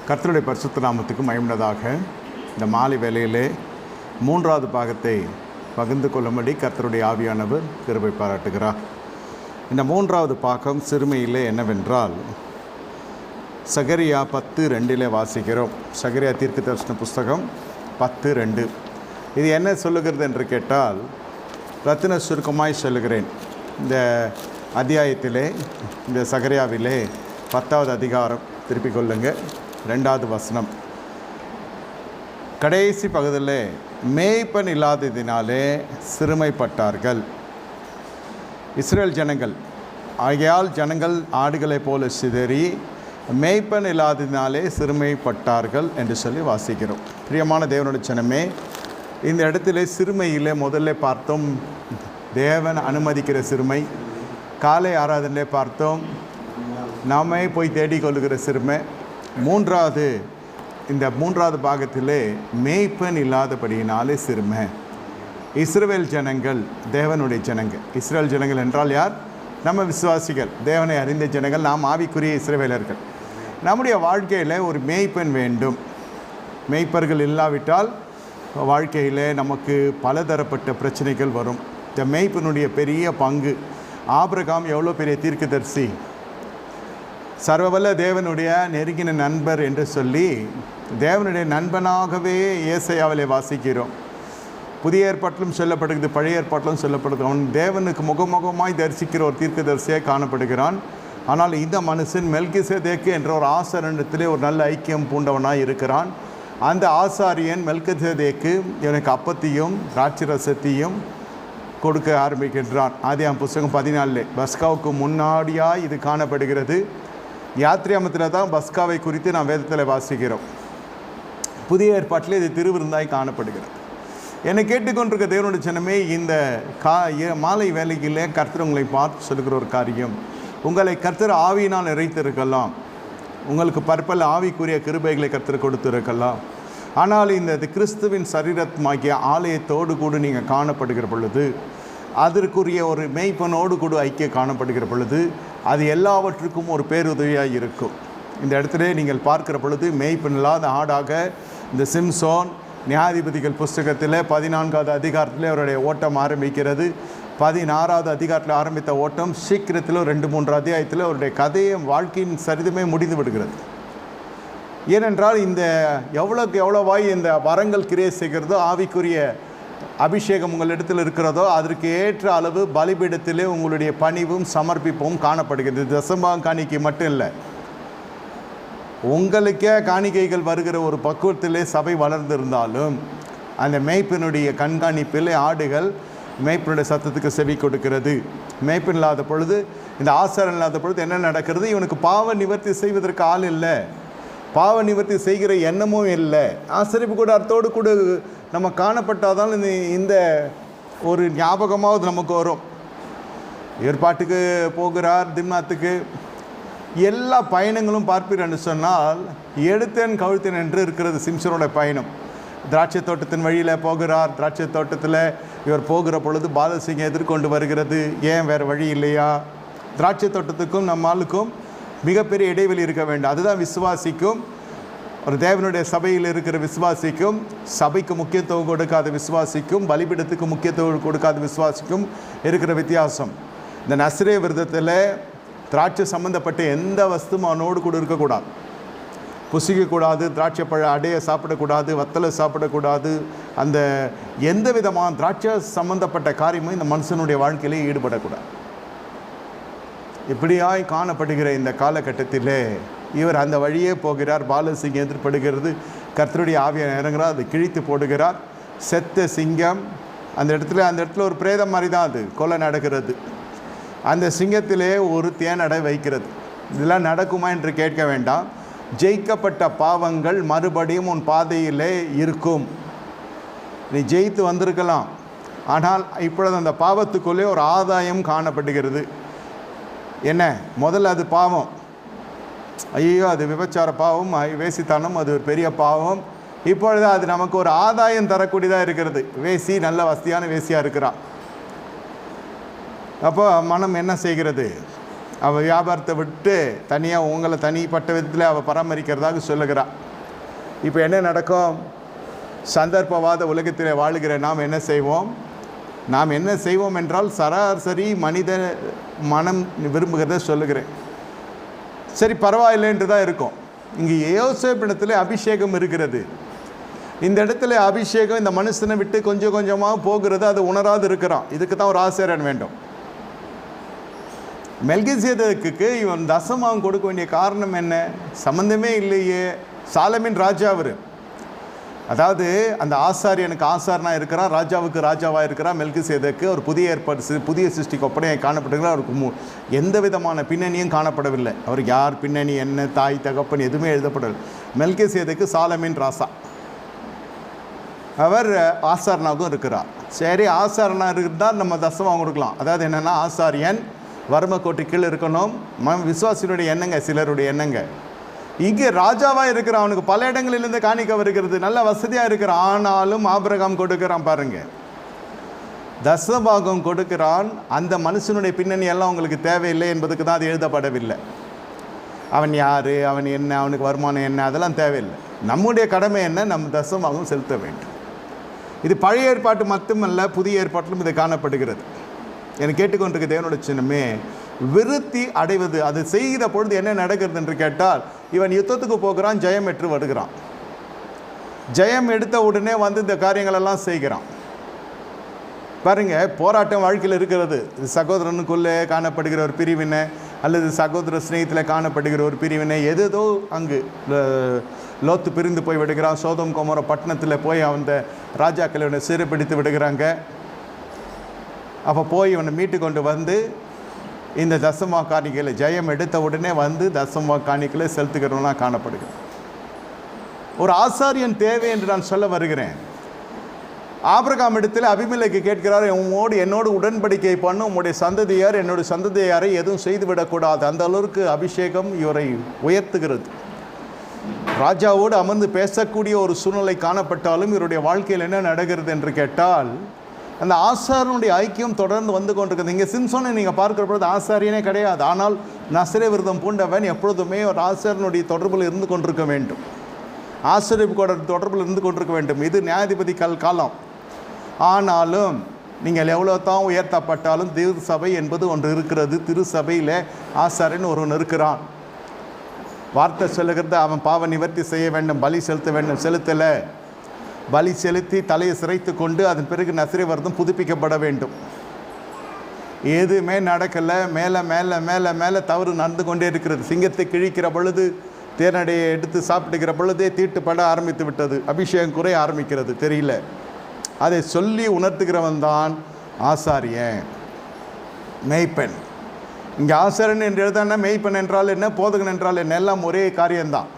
கர்த்தருடைய பரிசுத்த நாமத்துக்கு மகிமையுண்டாதாக. இந்த மாலை வேளையிலே மூன்றாவது பாகத்தை பகிர்ந்து கொள்ளும்படி கர்த்தருடைய ஆவியானவர் கிருபை பாராட்டுகிறார். இந்த மூன்றாவது பாகம் சிறுமையிலே என்னவென்றால், சகரியா 10:2 வாசிக்கிறோம். சகரியா தீர்க்க தரிசன புஸ்தகம் 10:2. இது என்ன சொல்லுகிறது என்று கேட்டால், ரத்தின சுருக்கமாய் சொல்லுகிறேன். இந்த அத்தியாயத்திலே, இந்த சகரியாவிலே 10வது அதிகாரம் திருப்பிக் கொள்ளுங்க, 2வது வசனம். கடைசி பகுதியில் மேய்ப்பன் இல்லாததினாலே சிறுமைப்பட்டார்கள் இஸ்ரேல் ஜனங்கள். ஆகையால் ஜனங்கள் ஆடுகளைப் போல சிதறி மேய்ப்பன் இல்லாததினாலே சிறுமைப்பட்டார்கள் என்று சொல்லி வாசிக்கிறோம். பிரியமான தேவனுடைய ஜனமே, இந்த இடத்துல சிறுமையிலே முதல்ல பார்த்தோம் தேவன் அனுமதிக்கிற சிறுமை. காலை ஆராதனையிலே பார்த்தோம் நாமே போய் தேடிக்கொள்ளுகிற சிறுமை. இந்த மூன்றாவது பாகத்திலே மேய்ப்பன் இல்லாதபடியினாலே சிறுமை. இஸ்ரவேல் ஜனங்கள் தேவனுடைய ஜனங்கள். இஸ்ரேல் ஜனங்கள் என்றால் யார்? நம்ம விசுவாசிகள், தேவனை அறிந்த ஜனங்கள், நாம் ஆவிக்குரிய இஸ்ரவேலர்கள். நம்முடைய வாழ்க்கையில் ஒரு மேய்ப்பன் வேண்டும். மேய்ப்பர்கள் இல்லாவிட்டால் வாழ்க்கையில் நமக்கு பலதரப்பட்ட பிரச்சனைகள் வரும். இந்த மேய்ப்பனுடைய பெரிய பங்கு. ஆபிரகாம் எவ்வளோ பெரிய தீர்க்கதரிசி, சர்வவல்ல தேவனுடைய நெருங்கின நண்பர் என்று சொல்லி தேவனுடைய நண்பனாகவே ஏசாயாவிலே வாசிக்கிறோம். புதிய ஏற்பாட்டிலும் சொல்லப்படுகிறது, பழைய ஏற்பாட்டிலும் சொல்லப்படுது. அவன் தேவனுக்கு முகமுகமாய் தரிசிக்கிற ஒரு தீர்க்கதரிசியாக காணப்படுகிறான். ஆனால் இந்த மனுஷன் மெல்கிசேதேக்கு என்ற ஒரு ஆசாரியனிடத்திலே ஒரு நல்ல ஐக்கியம் பூண்டவனாய் இருக்கிறான். அந்த ஆசாரியன் மெல்கிசேதேக்கு எனக்கு அப்பத்தையும் திராட்சரசத்தையும் கொடுக்க ஆரம்பிக்கின்றான். ஆதியாகமம் புஸ்தகம் 14 பஸ்காவுக்கு முன்னாடியாக இது காணப்படுகிறது. யாத்ரியாமத்தில் தான் பஸ்காவை குறித்து நாம் வேதத்தில் வாசிக்கிறோம். புதிய ஏற்பாட்டில் இது திருவிருந்தாய் காணப்படுகிறது. என்னை கேட்டுக்கொண்டிருக்க தேவனுடைய ஜனமே, இந்த மாலை வேலைகளிலே கர்த்தர் உங்களை பார்த்து சொல்லுகிற ஒரு காரியம், உங்களை கர்த்தர் ஆவியினால் நிறைத்திருக்கலாம், உங்களுக்கு பற்பல ஆவிக்குரிய கிருபைகளை கர்த்தர் கொடுத்திருக்கலாம். ஆனால் இந்த கிறிஸ்துவின் சரீரமாகிய ஆலயத்தோடு கூட நீங்கள் காணப்படுகிற பொழுது, அதற்குரிய ஒரு மேய்ப்பனோடு கூட ஐக்கியம் காணப்படுகிற பொழுது, அது எல்லாவற்றுக்கும் ஒரு பேருதவியாக இருக்கும். இந்த இடத்துல நீங்கள் பார்க்கிற பொழுது மேய்ப்பன் இல்லாத ஆடாக இந்த சிம்சோன் நியாயாதிபதிகள் புஸ்தகத்தில் 14வது அதிகாரத்தில் அவருடைய ஓட்டம் ஆரம்பிக்கிறது. 16வது அதிகாரத்தில் ஆரம்பித்த ஓட்டம் சீக்கிரத்தில் 2-3 அத்தியாயத்தில் அவருடைய கதையை, வாழ்க்கையின் சரிதமே முடிந்து விடுகிறது. ஏனென்றால் இந்த எவ்வளோக்கு எவ்வளோவாய் இந்த வரங்கள் கிரியை செய்கிறதோ, ஆவிக்குரிய அபிஷேகம் உங்களிடத்தில் இருக்கிறதோ, அதற்கு ஏற்ற அளவு பலிபீடத்திலே உங்களுடைய பணிவும் சமர்ப்பிப்பும் காணப்படுகிறது. தசமபாகம் காணிக்கை மட்டும் இல்லை, உங்களுக்கே காணிக்கைகள் வருகிற ஒரு பக்குவத்திலே சபை வளர்ந்திருந்தாலும், அந்த மேய்ப்பினுடைய கண்காணிப்பில் ஆடுகள் மேய்ப்பினுடைய சத்தத்துக்கு செவி கொடுக்கிறது. மேய்ப்பின் இல்லாத பொழுது, இந்த ஆசாரம் இல்லாத பொழுது என்ன நடக்கிறது? இவனுக்கு பாவ நிவர்த்தி செய்வதற்கு ஆள் இல்லை, பாவ நிவர்த்தி செய்கிற எண்ணமும் இல்லை. ஆசரிப்பு கூடாரத்தோடு கூட நம்ம காணப்பட்டாதான் இந்த ஒரு ஞாபகமாவது நமக்கு வரும். ஏற்பாட்டுக்கு போகிறார், திம்னாத்துக்கு, எல்லா பயணங்களும் பார்ப்பீர்னு சொன்னால் எடுத்தேன் கழுத்தேன் என்று இருக்கிறது சிம்சனோட பயணம். திராட்சை தோட்டத்தின் வழியில் போகிறார். திராட்சை தோட்டத்தில் இவர் போகிற பொழுது பாலசிங்கம் எதிர்கொண்டு வருகிறது. ஏன் வேறு வழி இல்லையா? திராட்சை தோட்டத்துக்கும் நம்ம ஆளுக்கும் மிகப்பெரிய இடைவெளி இருக்க வேண்டும். அதுதான் விசுவாசிக்கும், ஒரு தேவனுடைய சபையில் இருக்கிற விசுவாசிக்கும், சபைக்கு முக்கியத்துவம் கொடுக்காத விசுவாசிக்கும், பலிபீடத்துக்கு முக்கியத்துவம் கொடுக்காத விசுவாசிக்கும் இருக்கிற வித்தியாசம். இந்த நசரே விரதத்தில் திராட்சை சம்பந்தப்பட்ட எந்த வஸ்துவும் அவனோடு கூட இருக்கக்கூடாது. புசிக்கக்கூடாது, திராட்சை பழ அடையை சாப்பிடக்கூடாது, வத்தலை சாப்பிடக்கூடாது. அந்த எந்த விதமான திராட்சை சம்பந்தப்பட்ட காரியமும் இந்த மனுஷனுடைய வாழ்க்கையிலே ஈடுபடக்கூடாது. இப்படியாய் காணப்படுகிற இந்த காலகட்டத்திலே இவர் அந்த வழியே போகிறார். பாலசிங்கம் எதிர்படுகிறது. கர்த்தருடைய ஆவியை இறங்குகிறார், அதை கிழித்து போடுகிறார். செத்த சிங்கம் அந்த இடத்துல ஒரு பிரேதம் மாதிரி தான் அது கொலை நடக்கிறது. அந்த சிங்கத்திலே ஒரு தேனடை வைக்கிறது. இதெல்லாம் நடக்குமா என்று கேட்க வேண்டாம். ஜெயிக்கப்பட்ட பாவங்கள் மறுபடியும் உன் பாதையிலே இருக்கும். நீ ஜெயித்து வந்திருக்கலாம், ஆனால் இப்பொழுது அந்த பாவத்துக்குள்ளே ஒரு ஆதாயம் காணப்படுகிறது. என்ன? முதல்ல அது பாவம், ஐயோ அது விபச்சார பாவம், வேசித்தனம், அது ஒரு பெரிய பாவம். இப்பொழுது அது நமக்கு ஒரு ஆதாயம் தரக்கூடியதாக இருக்கிறது. வேசி நல்ல வசதியான வேசியாக இருக்கிறான். அப்போ மனம் என்ன செய்கிறது? அவள் வியாபாரத்தை விட்டு தனியாக உங்களை தனிப்பட்ட விதத்தில் அவள் பராமரிக்கிறதாக சொல்லுகிறாள். இப்போ என்ன நடக்கும்? சந்தர்ப்பவாத உலகத்தில் வாழுகிற நாம் என்ன செய்வோம்? நாம் என்ன செய்வோம் என்றால் சராசரி மனித மனம் விரும்புகிறத சொல்லுகிறேன். சரி, பரவாயில்லைன்று தான் இருக்கும். இங்கே யோசேப்பிடத்தில் அபிஷேகம் இருக்கிறது. இந்த இடத்துல அபிஷேகம் இந்த மனுஷனை விட்டு கொஞ்சம் கொஞ்சமாக போகிறது, அது உணராது இருக்கிறான். இதுக்கு தான் ஒரு ஆசாரியன் வேண்டும். மெல்கிசேதேக்குக்கு இவன் தசமாவும் கொடுக்க வேண்டிய காரணம் என்ன? சம்பந்தமே இல்லையே. சாலமின் ராஜா அவர். அதாவது அந்த ஆசாரியனுக்கு ஆசாரனாக இருக்கிறான், ராஜாவுக்கு ராஜாவாக இருக்கிறான். மெல்கிசேதேக்கு ஒரு புதிய ஏற்பாடு, புதிய சிருஷ்டிக்கு ஒப்பனையாக காணப்படுகிறார். அவருக்கு எந்த விதமான பின்னணியும் காணப்படவில்லை. அவருக்கு யார் பின்னணி, என்ன தாய் தகப்பன் எதுவுமே எழுதப்படவில்லை. மெல்கிசேதேக்கு சாலமின் ராசா, அவர் ஆசாரனாகவும் இருக்கிறார். சரி, ஆசாரனாக இருந்தால் நம்ம தசமாக கொடுக்கலாம். அதாவது என்னென்னா, ஆசாரியன் வறுமை கோட்டு கீழே இருக்கணும். விசுவாசினுடைய எண்ணங்க, சிலருடைய எண்ணங்க. இங்கே ராஜாவாக இருக்கிற அவனுக்கு பல இடங்களிலிருந்து காணிக்க வருகிறது, நல்ல வசதியாக இருக்கிறான். ஆனாலும் ஆபிரகாம் கொடுக்குறான் பாருங்க, தசபாகம் கொடுக்கிறான். அந்த மனுஷனுடைய பின்னணி எல்லாம் உங்களுக்கு தேவையில்லை என்பதுக்கு தான் அது எழுதப்படவில்லை. அவன் யார், அவன் என்ன, அவனுக்கு வருமானம் என்ன, அதெல்லாம் தேவையில்லை. நம்முடைய கடமை என்ன? நம்ம தசபாகம் செலுத்த வேண்டும். இது பழைய ஏற்பாட்டு மட்டுமல்ல, புதிய ஏற்பாட்டிலும் இது காணப்படுகிறது. எனக்கு கேட்டுக்கொண்டிருக்க தேவனோட சின்னமே, விருத்தி அடைவது, அது செய்கிற பொழுது என்ன நடக்கிறது என்று கேட்டால், இவன் யுத்தத்துக்கு போகிறான், ஜெயம் பெற்று வருகிறான். ஜெயம் எடுத்த உடனே வந்து இந்த காரியங்களெல்லாம் செய்கிறான். பாருங்க, போராட்டம் வாழ்க்கையில் இருக்கிறது. சகோதரனுக்குள்ளே காணப்படுகிற ஒரு பிரிவினை, அல்லது சகோதர ஸ்நேகத்தில் காணப்படுகிற ஒரு பிரிவினை, எதோ அங்கு லோத்து பிரிந்து போய் விடுகிறான். சோதம் கோமோர பட்டணத்தில் போய் அந்த ராஜாக்களை இவனை சிறைப்பிடித்து விடுகிறாங்க. அப்போ போய் இவனை மீட்டு கொண்டு வந்து இந்த தசமா காணிக்கையில் ஜெயம் எடுத்த உடனே வந்து தசமா காணிக்கையில் செலுத்துகிறவனாக காணப்படுகிறது. ஒரு ஆசாரியன் தேவை என்று நான் சொல்ல வருகிறேன். ஆபிரகாம் இடத்தில் அபிமெலேக்கு கேட்கிறார், என்னோடு உடன்படிக்கை பண்ணும், உம்முடைய சந்ததியார் என்னுடைய சந்ததியாரை எதுவும் செய்துவிடக்கூடாது. அந்த அளவுக்கு அபிஷேகம் இவரை உயர்த்துகிறது. ராஜாவோடு அமர்ந்து பேசக்கூடிய ஒரு சூழ்நிலை காணப்பட்டாலும் இவருடைய வாழ்க்கையில் என்ன நடக்கிறது என்று கேட்டால், அந்த ஆசாரியனுடைய ஐக்கியம் தொடர்ந்து வந்து கொண்டிருக்கிறது. இங்கே சிம்சோனை நீங்கள் பார்க்கிற பொழுது ஆசாரியனே கிடையாது. ஆனால் நசரே விரதம் பூண்டவன் எப்பொழுதுமே ஒரு ஆசாரியனுடைய தொடர்பில் இருந்து கொண்டிருக்க வேண்டும், ஆசிரியர் தொடர்பில் இருந்து கொண்டிருக்க வேண்டும். இது நியாயாதிபதி காலம். ஆனாலும் நீங்கள் எவ்வளோ தான் உயர்த்தப்பட்டாலும் திரு சபை என்பது ஒன்று இருக்கிறது. திரு சபையில் ஆசாரியன் ஒருவன் இருக்கிறான். வார்த்தை சொல்லுகிறது, அவன் பாவ நிவர்த்தி செய்ய வேண்டும், பலி செலுத்த வேண்டும். செலுத்தலை, பலி செலுத்தி தலையை சிரைத்து கொண்டு அதன் பிறகு நசரே விரதம் புதுப்பிக்கப்பட வேண்டும். எதுவுமே நடக்கலை. மேலே மேலே மேலே மேலே தவறு நடந்து கொண்டே இருக்கிறது. சிங்கத்தை கிழிக்கிற பொழுது, தேனடையை எடுத்து சாப்பிட்டுக்கிற பொழுதே தீட்டுப்பட ஆரம்பித்து விட்டது. அபிஷேகம் குறைய ஆரம்பிக்கிறது. தெரியல, அதை சொல்லி உணர்த்துகிறவன் தான் ஆசாரியன், மேய்ப்பன். இங்கே ஆசாரியன் என்று எழுதானா மேய்ப்பன் என்றால் என்ன, போதகன் என்றால் என்ன, எல்லாம் ஒரே காரியம்தான்.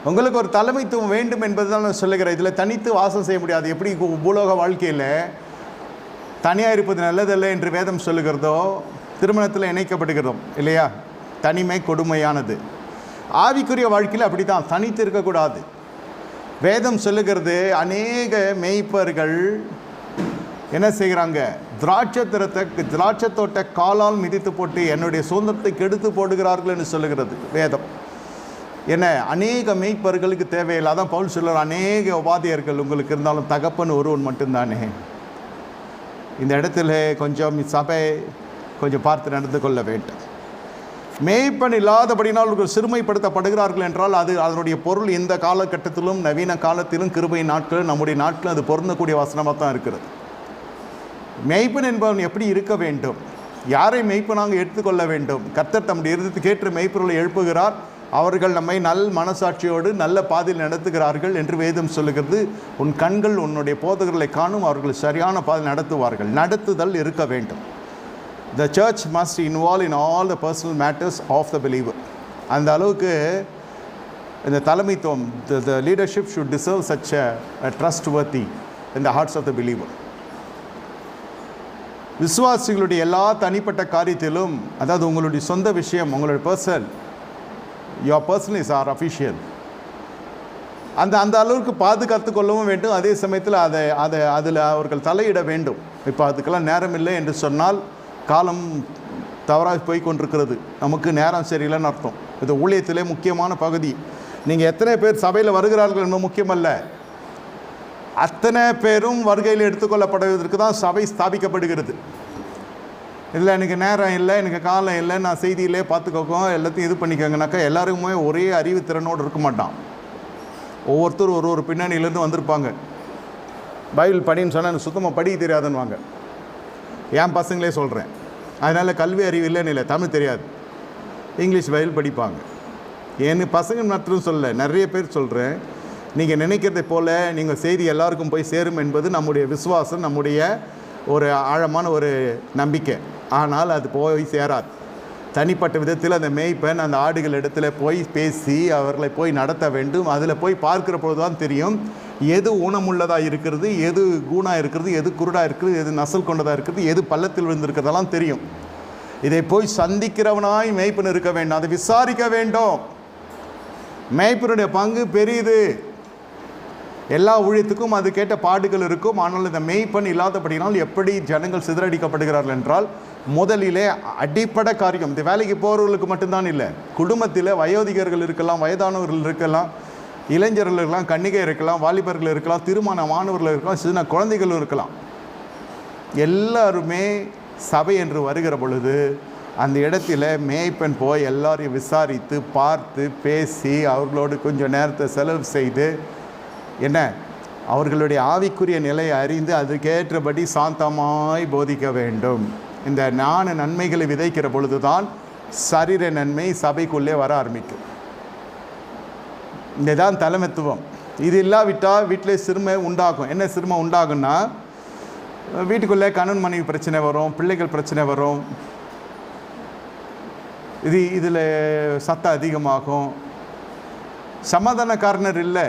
உங்களுக்கு ஒரு தலைமைத்துவம் வேண்டும் என்பது தான் நான் சொல்லுகிறேன். இதில் தனித்து வாசம் செய்ய முடியாது. எப்படி பூலோக வாழ்க்கையில் தனியாக இருப்பது நல்லதல்ல என்று வேதம் சொல்லுகிறதோ, திருமணத்தில் இணைக்கப்படுகிறோம் இல்லையா? தனிமை கொடுமையானது. ஆவிக்குரிய வாழ்க்கையில் அப்படி தான், தனித்து இருக்கக்கூடாது. வேதம் சொல்லுகிறது, அநேக மேய்ப்பர்கள் என்ன செய்கிறாங்க, திராட்சை தோட்ட காலால் மிதித்து போட்டு என்னுடைய சுதந்திரத்தை கெடுத்து போடுகிறார்கள் என்று சொல்லுகிறது வேதம். என்ன, அநேக மேய்ப்பர்களுக்கு தேவையில்லை. அதான் பவுல் சொல்லுற, அநேக உபாதியர்கள் உங்களுக்கு இருந்தாலும் தகப்பன் ஒருவன் மட்டும்தானே. இந்த இடத்துல கொஞ்சம் சபை கொஞ்சம் பார்த்து நடந்து கொள்ள வேண்டும். மேய்ப்பன் இல்லாதபடினால் அவர்கள் சிறுமைப்படுத்தப்படுகிறார்கள் என்றால் அது அதனுடைய பொருள் இந்த காலகட்டத்திலும் நவீன காலத்திலும் கிருபை நாட்களும் நம்முடைய நாட்களும் அது பொருந்தக்கூடிய வசனமாக தான் இருக்கிறது. மேய்ப்பன் என்பவன் எப்படி இருக்க வேண்டும், யாரை மேய்ப்பனாக எடுத்துக்கொள்ள வேண்டும்? கர்த்தர் தம்முடைய இருதயத்துக்கு ஏற்ற மேய்ப்பர்களை எழுப்புகிறார். அவர்கள் நம்மை நல் மனசாட்சியோடு நல்ல பாதையில் நடத்துகிறார்கள் என்று வேதம் சொல்லுகிறது. உன் கண்கள் உன்னுடைய போதகர்களை காணும், அவர்கள் சரியான பாதையில் நடத்துவார்கள். நடத்துதல் இருக்க வேண்டும். The church must involve in all the personal matters of the believer. அந்த அளவுக்கு இந்த தலைமைத்துவம், the leadership should deserve such a trustworthy in the hearts of the believer. விசுவாசிகளுடைய எல்லா தனிப்பட்ட காரியத்திலும், அதாவது உங்களுடைய சொந்த விஷயம், உங்களுடைய personal, your person is our official, அந்த அளவுக்கு பாதுகாத்து கொள்ளவும் வேண்டும். அதே சமயத்தில் அதில் அவர்கள் தலையிட வேண்டும். இப்போ அதுக்கெல்லாம் நேரம் இல்லை என்று சொன்னால் காலம் தவறாக போய் கொண்டிருக்கிறது. நமக்கு நேரம் சரியில்லைன்னு அர்த்தம். இது ஊழியத்திலே முக்கியமான பகுதி. நீங்கள் எத்தனை பேர் சபையில் வருகிறார்கள் என்பது முக்கியமல்ல, அத்தனை பேரும் வருகையில் எடுத்துக்கொள்ளப்படுவதற்கு தான் சபை ஸ்தாபிக்கப்படுகிறது. இல்லை எனக்கு நேரம் இல்லை, எனக்கு காலம் இல்லை, நான் செய்தியிலே பார்த்துக்கோங்க, எல்லாத்தையும் இது பண்ணிக்கோங்கனாக்கா எல்லாருக்குமே ஒரே அறிவுத்திறனோடு இருக்க மாட்டான். ஒவ்வொருத்தரும் ஒரு ஒரு பின்னணியிலேருந்து வந்திருப்பாங்க. பைபிள் படின்னு சொன்னால் எனக்கு சுத்தமாக படிக்க தெரியாதுன்னுவாங்க. என் பசங்களே சொல்கிறேன். அதனால் கல்வி அறிவு இல்லைன்னு இல்லை, தமிழ் தெரியாது, இங்கிலீஷ் பைபிள் படிப்பாங்க. என் பசங்க மட்டும் சொல்ல, நிறைய பேர் சொல்கிறேன். நீங்கள் நினைக்கிறதை போல் நீங்கள் செய்தி எல்லாருக்கும் போய் சேரும் என்பது நம்முடைய விசுவாசம், நம்முடைய ஒரு ஆழமான ஒரு நம்பிக்கை. ஆனால் அது போய் சேராது. தனிப்பட்ட விதத்தில் அந்த மேய்ப்பன் அந்த ஆடுகள் இடத்துல போய் பேசி அவர்களை போய் நடத்த வேண்டும். அதில் போய் பார்க்குற பொழுது தான் தெரியும் எது ஊனமுள்ளதாக இருக்கிறது, எது கூணாக இருக்கிறது, எது குருடாக இருக்கிறது, எது நசல் கொண்டதாக இருக்கிறது, எது பள்ளத்தில் விழுந்திருக்கிறதெல்லாம் தெரியும். இதை போய் சந்திக்கிறவனாய் மேய்ப்பன் இருக்க வேண்டும், அதை விசாரிக்க வேண்டும். மேய்ப்பனுடைய பங்கு பெரியது. எல்லா ஊழியத்துக்கும் அது கேட்ட பாடுகள் இருக்கும். ஆனால் இந்த மேய்ப்பன் இல்லாதபடினால் எப்படி ஜனங்கள் சிதறடிக்கப்படுகிறார்கள் என்றால், முதலிலே அடிப்படை காரியம், இந்த வேலைக்கு போகிறவர்களுக்கு மட்டும்தான் இல்லை, குடும்பத்தில் வயோதிகர்கள் இருக்கலாம், வயதானவர்கள் இருக்கலாம், இளைஞர்கள் இருக்கலாம், கன்னிகை இருக்கலாம், வாலிபர்கள் இருக்கலாம், திருமணமானவர்கள் இருக்கலாம், சின்ன குழந்தைகள் இருக்கலாம். எல்லாருமே சபை என்று வருகிற பொழுது அந்த இடத்துல மேய்ப்பன் போய் எல்லாரையும் விசாரித்து பார்த்து பேசி அவர்களோடு கொஞ்சம் நேரத்தை செலவு செய்து என்ன அவர்களுடைய ஆவிக்குரிய நிலையை அறிந்து அதுக்கேற்றபடி சாந்தமாய் போதிக்க வேண்டும். இந்த நன்மைகளை விதைக்கிற பொழுது தான் சரீர நன்மை சபைக்குள்ளே வர ஆரம்பிக்கும். இதுதான் தலைமைத்துவம். இது இல்லாவிட்டால் வீட்டிலே சிறுமை உண்டாகும். என்ன சிறுமை உண்டாகும்னா, வீட்டுக்குள்ளே கணவன் மனைவி பிரச்சனை வரும், பிள்ளைகள் பிரச்சனை வரும், இதில் சத்தம் அதிகமாகும். சமாதானக்காரனர் இல்லை.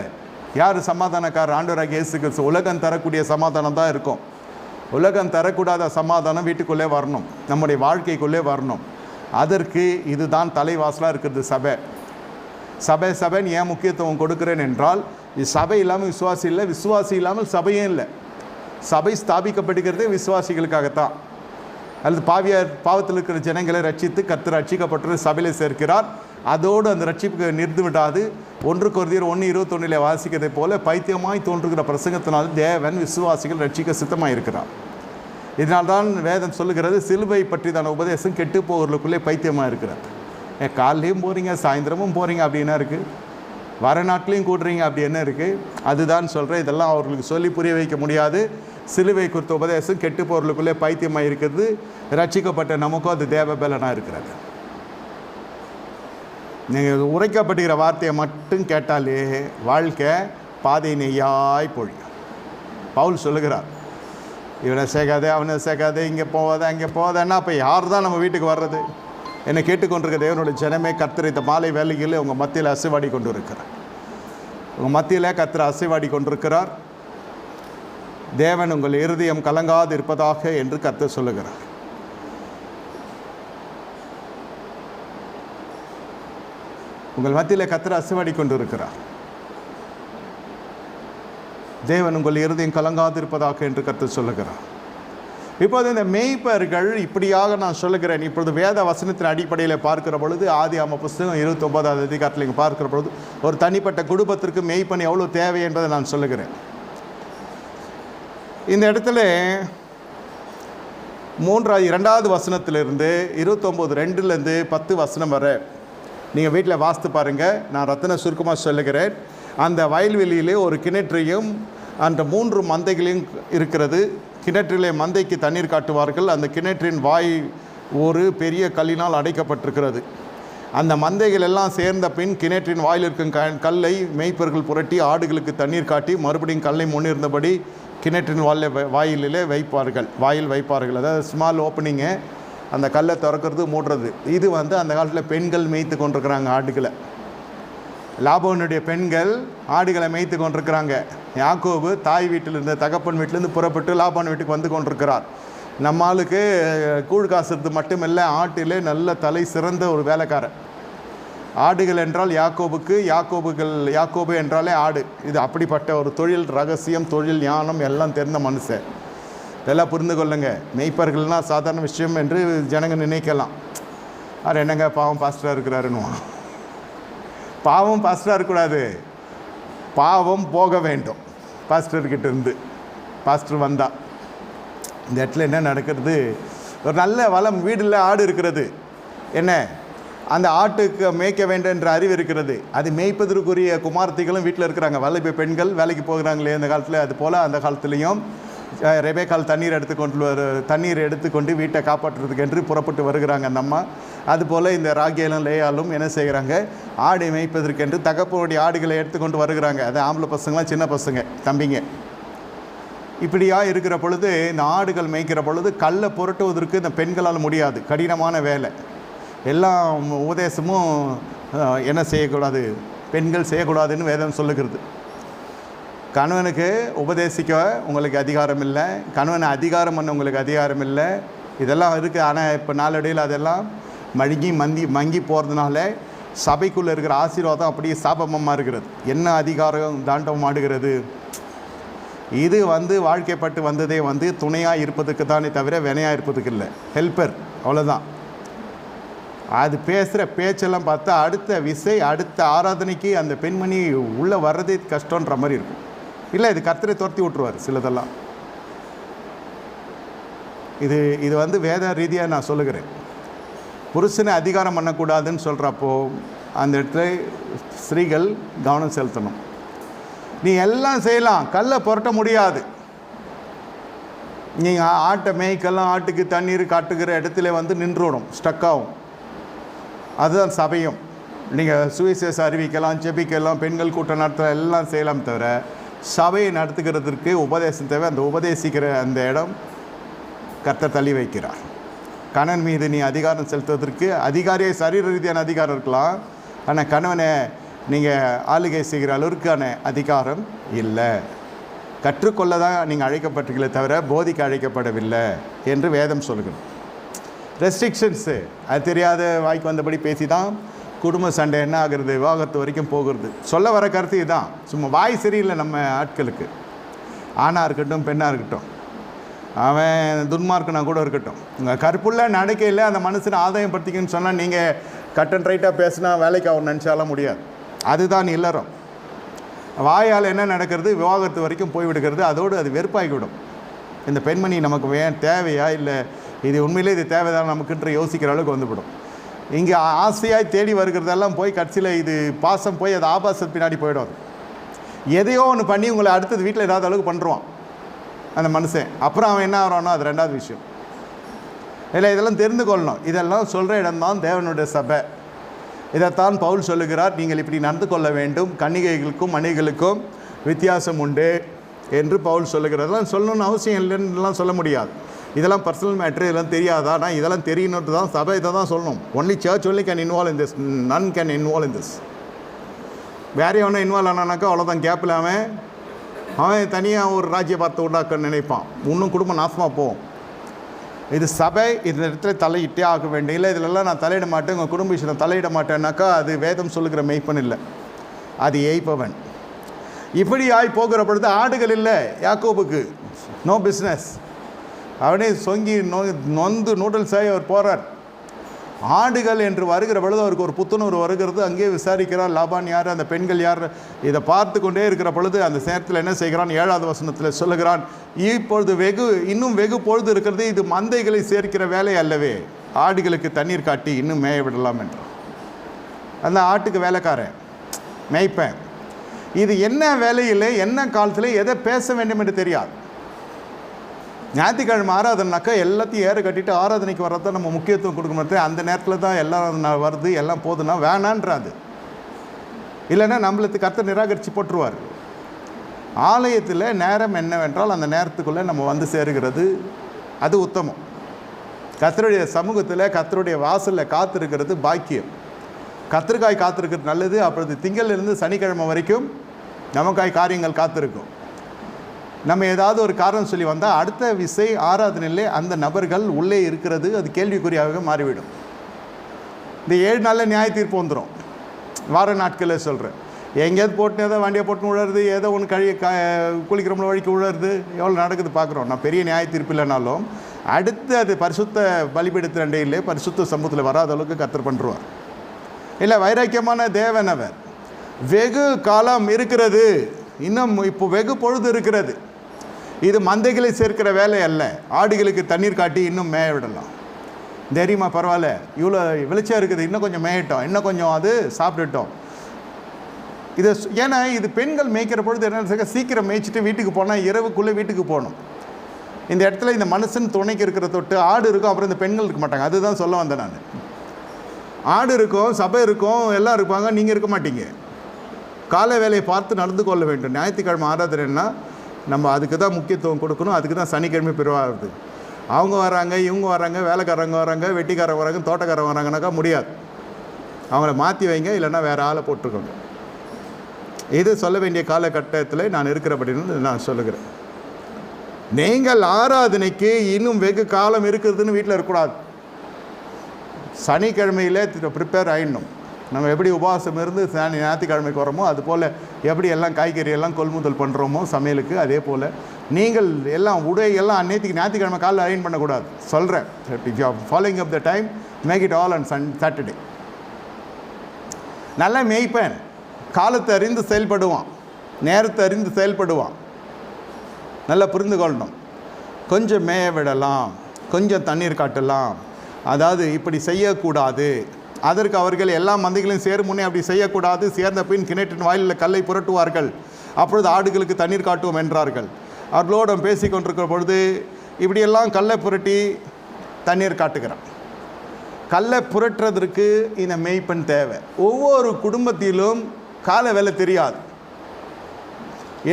யார் சமாதானக்காரர்? ஆண்டவராகிய இயேசு கிறிஸ்து. உலகம் தரக்கூடிய சமாதானம் தான் இருக்கும். உலகம் தரக்கூடாத சமாதானம் வீட்டுக்குள்ளே வரணும், நம்முடைய வாழ்க்கைக்குள்ளே வரணும். அதற்கு இதுதான் தலைவாசலாக இருக்கிறது சபை. சபைன்னு ஏன் முக்கியத்துவம் கொடுக்குறேன் என்றால், சபை இல்லாமல் விசுவாசி இல்லை, விசுவாசி இல்லாமல் சபையும் இல்லை. சபை ஸ்தாபிக்கப்படுகிறதே விசுவாசிகளுக்காகத்தான். அல்லது பாவத்தில் இருக்கிற ஜனங்களை ரட்சித்து கர்த்தர் ரட்சிக்கப்பட்டு சபையில் சேர்க்கிறார். அதோடு அந்த ரட்சிப்புக்கு நிறுத்தி விடாது. 1 கொரிந்தியர் 1:21 வாசிக்கிறதை போல பைத்தியமாய் தோன்றுகிற பிரசங்கத்தினால் தேவன் விசுவாசிகள் ரட்சிக்க சித்தமாக இருக்கிறார். இதனால்தான் வேதம் சொல்லுகிறது, சிலுவை பற்றிதான உபதேசம் கெட்டு போகிறவர்களுக்குள்ளே பைத்தியமாக இருக்கிறார். காலையும் போகிறீங்க, சாயந்தரமும் போகிறீங்க, அப்படி என்ன இருக்குது? வர நாட்களையும் கூடுறீங்க, அப்படி என்ன இருக்குது? அதுதான் சொல்கிறேன். இதெல்லாம் அவர்களுக்கு சொல்லி புரிய வைக்க முடியாது. சிலுவை குறித்த உபதேசம் கெட்டு போகிறவர்களுக்குள்ளே பைத்தியமாக இருக்கிறது. ரட்சிக்கப்பட்ட நமக்கும் அது தேவ பலனாக இருக்கிறது. நீங்கள் உரைக்கப்படுகிற வார்த்தையை மட்டும் கேட்டாலே வாழ்க்கை பாதை நெய்யாய் பொழியும். பவுல் சொல்லுகிறார், இவனை சேர்க்காதே, அவனை சேர்க்காதே, இங்கே போகாத, அங்கே போகாதன்னா அப்போ யார் தான் நம்ம வீட்டுக்கு வர்றது? என்னை கேட்டுக்கொண்டிருக்க தேவனுடைய ஜனமே, கர்த்தர் இந்த மாலை வேலைகளில் உங்கள் மத்தியில் அசைவாடி கொண்டு இருக்கிறார். உங்கள் மத்தியில் கர்த்தர் அசைவாடி கொண்டிருக்கிறார். தேவன் உங்கள் இருதயம் கலங்காது இருப்பதாக என்று கர்த்தர் சொல்லுகிறார். உங்கள் மத்தியில் கர்த்தர் அசைவாடி கொண்டு இருக்கிறார். தேவன் உங்கள் இருதயம் கலங்காது இருப்பதாக என்று கர்த்தர் சொல்லுகிறார். இப்போது இந்த மேய்ப்பர்கள் இப்படியாக நான் சொல்லுகிறேன். இப்பொழுது வேத வசனத்தின் அடிப்படையில் பார்க்கிற பொழுது ஆதியாகம புஸ்தகம் 29வது அதிகாரத்தில் இங்கே பார்க்கிற பொழுது ஒரு தனிப்பட்ட குடும்பத்திற்கு மேய்ப்பன் எவ்வளோ தேவை என்பதை நான் சொல்லுகிறேன். இந்த இடத்துல 2வது வசனத்திலிருந்து 29:2 10 வசனம் வரை நீங்கள் வீட்டில் வாசித்து பாருங்கள். நான் ரத்தின சுருக்கமாக சொல்லுகிறேன். அந்த வயல்வெளியிலே ஒரு கிணற்றையும் அந்த 3 மந்தைகளையும் இருக்கிறது. கிணற்றிலே மந்தைக்கு தண்ணீர் காட்டுவார்கள். அந்த கிணற்றின் வாய் ஒரு பெரிய கல்லினால் அடைக்கப்பட்டிருக்கிறது. அந்த மந்தைகள் எல்லாம் சேர்ந்த பின் கிணற்றின் வாயில் இருக்கும் கல்லை மேய்ப்பர்கள் புரட்டி ஆடுகளுக்கு தண்ணீர் காட்டி மறுபடியும் கல்லை முன்னிருந்தபடி கிணற்றின் வாயிலே வைப்பார்கள். அதாவது ஸ்மால் ஓப்பனிங்கு, அந்த கல்லை திறக்கிறது மூடுறது. இது அந்த காலத்தில் பெண்கள் மேய்த்து கொண்டிருக்கிறாங்க ஆடுகளை. லாபானுடைய பெண்கள் ஆடுகளை மேய்த்து கொண்டிருக்கிறாங்க. யாக்கோபு தாய் வீட்டிலிருந்து, தகப்பன் வீட்டிலேருந்து புறப்பட்டு லாபான் வீட்டுக்கு வந்து கொண்டிருக்கிறார். நம்ம ஆளுக்கு கூழ் காசுறது மட்டுமில்லை, ஆட்டிலே நல்ல தலை சிறந்த ஒரு வேலைக்காரன். ஆடுகள் என்றால் யாக்கோபு என்றாலே ஆடு. இது அப்படிப்பட்ட ஒரு தொழில் ரகசியம், தொழில் ஞானம் எல்லாம் தெரிந்த மனுஷன். இதெல்லாம் புரிந்து கொள்ளுங்க. மெய்ப்பர்கள்னால் சாதாரண விஷயம் என்று ஜனங்க நினைக்கலாம். அவர் என்னங்க பாவம் பாஸ்டராக இருக்கிறாருன்னுவான். பாவம் பாஸ்டராக இருக்கக்கூடாது, பாவம் போக வேண்டும் பாஸ்டர்கிட்ட இருந்து. பாஸ்டர் வந்தா இந்த இடத்துல என்ன நடக்கிறது? ஒரு நல்ல வளம், வீடில் ஆடு இருக்கிறது, என்ன அந்த ஆட்டுக்கு மேய்க்க வேண்டும் என்ற அறிவு இருக்கிறது. அது மேய்ப்பதற்குரிய குமார்த்திகளும் வீட்டில் இருக்கிறாங்க. வலைப்பு பெண்கள் வேலைக்கு போகிறாங்களே இந்த காலத்தில், அது போல் அந்த காலத்துலேயும் ரெபேக்கால் தண்ணீர் எடுத்துக்கொண்டு வீட்டை காப்பாற்றுறதுக்கு என்று புறப்பட்டு வருகிறாங்க அந்த அம்மா. அதுபோல் இந்த ராகேலும் லேயாலும் என்ன செய்கிறாங்க? ஆடை மேய்ப்பதற்கென்று தகப்பனுடைய ஆடுகளை எடுத்துக்கொண்டு வருகிறாங்க. அது ஆம்பளை பசங்களாம், சின்ன பசங்க, தம்பிங்க. இப்படியா இருக்கிற பொழுது இந்த ஆடுகள் மேய்க்கிற பொழுது கல்லை புரட்டுவதற்கு இந்த பெண்களால் முடியாது, கடினமான வேலை. எல்லாம் உபதேசமும் என்ன செய்யக்கூடாது, பெண்கள் செய்யக்கூடாதுன்னு வேதம் சொல்லுகிறது. கணவனுக்கு உபதேசிக்க உங்களுக்கு அதிகாரம் இல்லை, கணவனை அதிகாரம் பண்ண உங்களுக்கு அதிகாரம் இல்லை, இதெல்லாம் இருக்குது. ஆனால் இப்போ நாளடைவில் அதெல்லாம் மங்கி போகிறதுனால சபைக்குள்ளே இருக்கிற ஆசீர்வாதம் அப்படியே சாபமாக இருக்கிறது. என்ன அதிகாரம் தாண்டவம் ஆடுகிறது? இது வாழ்க்கைப்பட்டு வந்ததே துணையாக இருப்பதுக்கு தானே தவிர வினையாக இருப்பதுக்கு இல்லை, ஹெல்ப்பர், அவ்வளோதான். அது பேசுகிற பேச்செல்லாம் பார்த்தா அடுத்த ஆராதனைக்கு அந்த பெண்மணி உள்ளே வர்றதே கஷ்டன்ற மாதிரி இருக்கும். இல்லை, இது கர்த்தரை துரத்தி விட்டுருவார் சிலதெல்லாம். இது வேத ரீதியாக நான் சொல்லுகிறேன். புருஷனை அதிகாரம் பண்ணக்கூடாதுன்னு சொல்கிறப்போ அந்த இடத்துல ஸ்திரீகள் கவனம் செலுத்தணும். நீ எல்லாம் செய்யலாம், கல்லை புரட்ட முடியாது. நீங்கள் ஆட்டை மேய்க்கெல்லாம், ஆட்டுக்கு தண்ணீர் காட்டுகிற இடத்துல நின்றுடும், ஸ்டக் ஆகும். அதுதான் சபையும். நீங்கள் சுவிசேஷ அறிவிக்கலாம், ஜெபிக்கலாம், பெண்கள் கூட்டம் நடத்த எல்லாம் செய்யலாம், தவிர சபையை நடத்துகிறதுக்கு உபதேசம் தேவை. அந்த உபதேசிக்கிற அந்த இடம் கர்த்தர் தள்ளி வைக்கிறார். கணவன் மீது நீ அதிகாரம் செலுத்துவதற்கு அதிகாரியை சரீர ரீதியான அதிகாரம் இருக்கலாம், ஆனால் கணவனை நீங்கள் ஆளுகை செய்கிற அளவிற்கான அதிகாரம் இல்லை. கற்றுக்கொள்ள தான் நீங்கள் அழைக்கப்பட்டீங்களே தவிர போதிக்க அழைக்கப்படவில்லை என்று வேதம் சொல்லுகிறது. ரெஸ்ட்ரிக்ஷன்ஸு அது தெரியாத வாய்க்கு வந்தபடி பேசி தான் குடும்ப சண்டை என்ன ஆகிறது, விவாகரத்து வரைக்கும் போகிறது. சொல்ல வர கருத்து இதுதான். சும்மா வாய் சரியில்லை நம்ம ஆட்களுக்கு. ஆணாக இருக்கட்டும், பெண்ணாக இருக்கட்டும், அவன் துன்மார்க்கனா கூட இருக்கட்டும், உங்கள் கற்புள்ள நடக்கையில் அந்த மனுஷனை ஆதாயம் படுத்திக்கன்னு சொன்னால் நீங்கள் கட் அண்ட் ரைட்டாக பேசினா வேலைக்கு அவர் நினச்சாலும் முடியாது. அதுதான் இல்லறம். வாயால் என்ன நடக்கிறது, விவாகரத்து வரைக்கும் போய்விடுகிறது. அதோடு அது வெறுப்பாகிவிடும். இந்த பெண்மணி நமக்கு தேவையா, இல்லை இது உண்மையிலே இது தேவைதான் நமக்குன்ற யோசிக்கிற அளவுக்கு வந்துவிடும். இங்கே ஆசையாய் தேடி வருகிறதெல்லாம் போய் கட்சியில் இது பாசம் போய் அது ஆபாசத்து பின்னாடி போயிடும். எதையோ ஒன்று பண்ணி உங்களை அடுத்தது வீட்டில் ஏதாவது அளவுக்கு பண்ணுறான் அந்த மனுஷன். அப்புறம் அவன் என்ன ஆகிறானோ அது ரெண்டாவது விஷயம். இல்லை, இதெல்லாம் தெரிந்து கொள்ளணும். இதெல்லாம் சொல்கிற இடம்தான் தேவனுடைய சபை. இதைத்தான் பவுல் சொல்லுகிறார், நீங்கள் இப்படி நடந்து கொள்ள வேண்டும், கன்னிகைகளுக்கும் மணிகளுக்கும் வித்தியாசம் உண்டு என்று பவுல் சொல்லுகிறார். இதெல்லாம் சொல்லணும்னு அவசியம் இல்லைன்னுலாம் சொல்ல முடியாது. இதெல்லாம் பர்சனல் மேட்ரு, இதெல்லாம் தெரியாதா? ஆனால் இதெல்லாம் தெரியணுன்ட்டு தான் சபை இதை தான் சொல்லணும். Only church only can involve in this, none can involve in this. வேற எவனோ இன்வால்வ் ஆனானாக்கா அவ்வளோதான். கேப் இல்லாமல் அவன் தனியாக ஒரு ராஜ்ய பார்த்து உண்டாக்க நினைப்பான். இன்னும் குடும்பம் நாசமாக போகும். இது சபை, இந்த இடத்துல தலையிட்டே ஆக வேண்டிய இல்லை. இதிலெல்லாம் நான் தலையிட மாட்டேன், உங்கள் குடும்ப விஷயத்தை தலையிட மாட்டேன்னாக்கா அது வேதம் சொல்லுகிற மெய்ப்பன் இல்லை, அது ஏய்ப்பவன். இப்படி ஆகி போகிற பொழுது ஆடுகள் இல்லை யாக்கோபுக்கு, நோ பிஸ்னஸ். அவனே சொங்கி நொந்து நூடுல்ஸ் ஆகி அவர் போகிறார். ஆடுகள் என்று வருகிற பொழுது அவருக்கு ஒரு புத்துணர்வு வருகிறது. அங்கேயே விசாரிக்கிறார், லாபான் யார், அந்த பெண்கள் யார். இதை பார்த்து கொண்டே இருக்கிற பொழுது அந்த நேரத்தில் என்ன செய்கிறான், 7வது வசனத்தில் சொல்லுகிறான், இப்பொழுது இன்னும் வெகு பொழுது இருக்கிறது, இது மந்தைகளை சேர்க்கிற வேலை அல்லவே, ஆடுகளுக்கு தண்ணீர் காட்டி இன்னும் மேய விடலாம் என்றான். அந்த ஆட்டுக்கு வேலைக்காரன், மேய்ப்பேன். இது என்ன வேலையில், என்ன காலத்தில் எதை பேச வேண்டும் என்று தெரியாது. ஞாயிற்றுக்கிழமை ஆராதனைனாக்கா எல்லாத்தையும் ஏற கட்டிட்டு ஆராதனைக்கு வர்றது தான் நம்ம முக்கியத்துவம் கொடுக்கணும். அந்த நேரத்தில் தான் எல்லாம் வருது, எல்லாம் போதுன்னா வேணான்றாது. இல்லைன்னா நம்மளுக்கு கர்த்தர் நிராகரித்து போட்டுருவார். ஆலயத்தில் நேரம் என்னவென்றால் அந்த நேரத்துக்குள்ளே நம்ம சேருகிறது அது உத்தமம். கர்த்தருடைய சமூகத்தில் கர்த்தருடைய வாசலில் காத்திருக்கிறது பாக்கியம். கத்திரிக்காய் காத்திருக்கிறது நல்லது. அப்பொழுது திங்களிலிருந்து சனிக்கிழமை வரைக்கும் நமக்காய் காரியங்கள் காத்திருக்கும். நம்ம ஏதாவது ஒரு காரணம் சொல்லி வந்தால் அடுத்த விசை ஆராதனையிலே அந்த நபர்கள் உள்ளே இருக்கிறது அது கேள்விக்குறியாக மாறிவிடும். இந்த 7 நாளில் நியாய தீர்ப்பு வந்துடும். வார நாட்களில் சொல்கிறேன். எங்கேயாவது போட்டுன்னு ஏதோ வண்டியை போட்டுன்னு விழுறது, ஏதோ ஒன்று குளிக்கிறோம்ல வழிக்கு விழுறது எவ்வளோ நடக்குது பார்க்குறோம். நான் பெரிய நியாய தீர்ப்பு இல்லைனாலும் அடுத்து அது பரிசுத்த பலிபீடத்து அண்டையிலே பரிசுத்த சமூகத்தில் வராத அளவுக்கு கர்த்தர் பண்ணுருவார். இல்லை, வைராக்கியமான தேவன் அவர். வெகு காலம் இருக்கிறது, இன்னும் இப்போ வெகு பொழுது இருக்கிறது. இது மந்தைகளை சேர்க்கிற வேலை அல்ல. ஆடுகளுக்கு தண்ணீர் காட்டி இன்னும் மேய விடலாம். தெரியுமா, பரவாயில்ல, இவ்வளோ வெளிச்சம் இருக்குது, இன்னும் கொஞ்சம் மேயட்டோம், இன்னும் கொஞ்சம் அது சாப்பிட்டுட்டோம். இது ஏன்னா இது பெண்கள் மேய்க்கிற பொழுது என்ன, சீக்கிரம் மேய்ச்சிட்டு வீட்டுக்கு போனால் இரவுக்குள்ளே வீட்டுக்கு போகணும். இந்த இடத்துல இந்த மனுஷன் துணைக்கு இருக்கிற தொட்டு ஆடு இருக்கும், அப்புறம் இந்த பெண்கள் இருக்க மாட்டாங்க. அதுதான் சொல்ல வந்தேன் நான். ஆடு இருக்கும், சபை இருக்கும், எல்லாம் இருப்பாங்க, நீங்கள் இருக்க மாட்டீங்க. காலை வேலையை பார்த்து நடந்து கொள்ள வேண்டும். ஞாயிற்றுக்கிழமை ஆராதனைன்னா நம்ம அதுக்கு தான் முக்கியத்துவம் கொடுக்கணும். அதுக்கு தான் சனிக்கிழமை பிரிவாகுது. அவங்க வராங்க, இவங்க வராங்க, வேலைக்காரங்க வராங்க, வெட்டிக்காரங்க வராங்க, தோட்டக்காரங்க வராங்கனாக்கா முடியாது. அவங்கள மாற்றி வைங்க, இல்லைன்னா வேறு ஆளை போட்டிருக்கோங்க. இது சொல்ல வேண்டிய காலகட்டத்தில் நான் இருக்கிறபடின்னு நான் சொல்லுகிறேன். நீங்கள் ஆராதனைக்கு இன்னும் வெகு காலம் இருக்குதுன்னு வீட்டில் இருக்கக்கூடாது. சனிக்கிழமையிலே ப்ரிப்பேர் ஆகிடணும். நம்ம எப்படி உபவாசம் இருந்து ஞாயிற்றுக்கிழமைக்கு வரோமோ அதுபோல் எப்படி எல்லாம் காய்கறி எல்லாம் கொள்முதல் பண்ணுறோமோ சமையலுக்கு, அதே போல் நீங்கள் எல்லாம் உடையெல்லாம் அன்னைக்கு ஞாயிற்றுக்கிழமை காலையில் அரேஞ்ச் பண்ணக்கூடாது. சொல்கிறேன், if you are following up the time, make it all on Saturday. நல்லா மேய்ப்பேன், காலத்தை அறிந்து செயல்படுவான், நேரத்தை அறிந்து செயல்படுவான். நல்லா புரிந்து கொள்ளணும். கொஞ்சம் மேய விடலாம், கொஞ்சம் தண்ணீர் காட்டலாம். அதாவது இப்படி செய்யக்கூடாது. அதற்கு அவர்கள் எல்லா மந்தைகளையும் சேரும் முன்னே அப்படி செய்யக்கூடாது. சேர்ந்த பின் கிணற்றின் வாயிலில் கல்லை புரட்டுவார்கள், அப்பொழுது ஆடுகளுக்கு தண்ணீர் காட்டுவோம் என்றார்கள். அவர்களோடு பேசி கொண்டிருக்கிற பொழுது இப்படியெல்லாம் கல்லை புரட்டி தண்ணீர் காட்டுகிறான். கல்லை புரட்டுறதற்கு இந்த மேய்ப்பன் தேவை. ஒவ்வொரு குடும்பத்திலும் கால வேலை தெரியாது.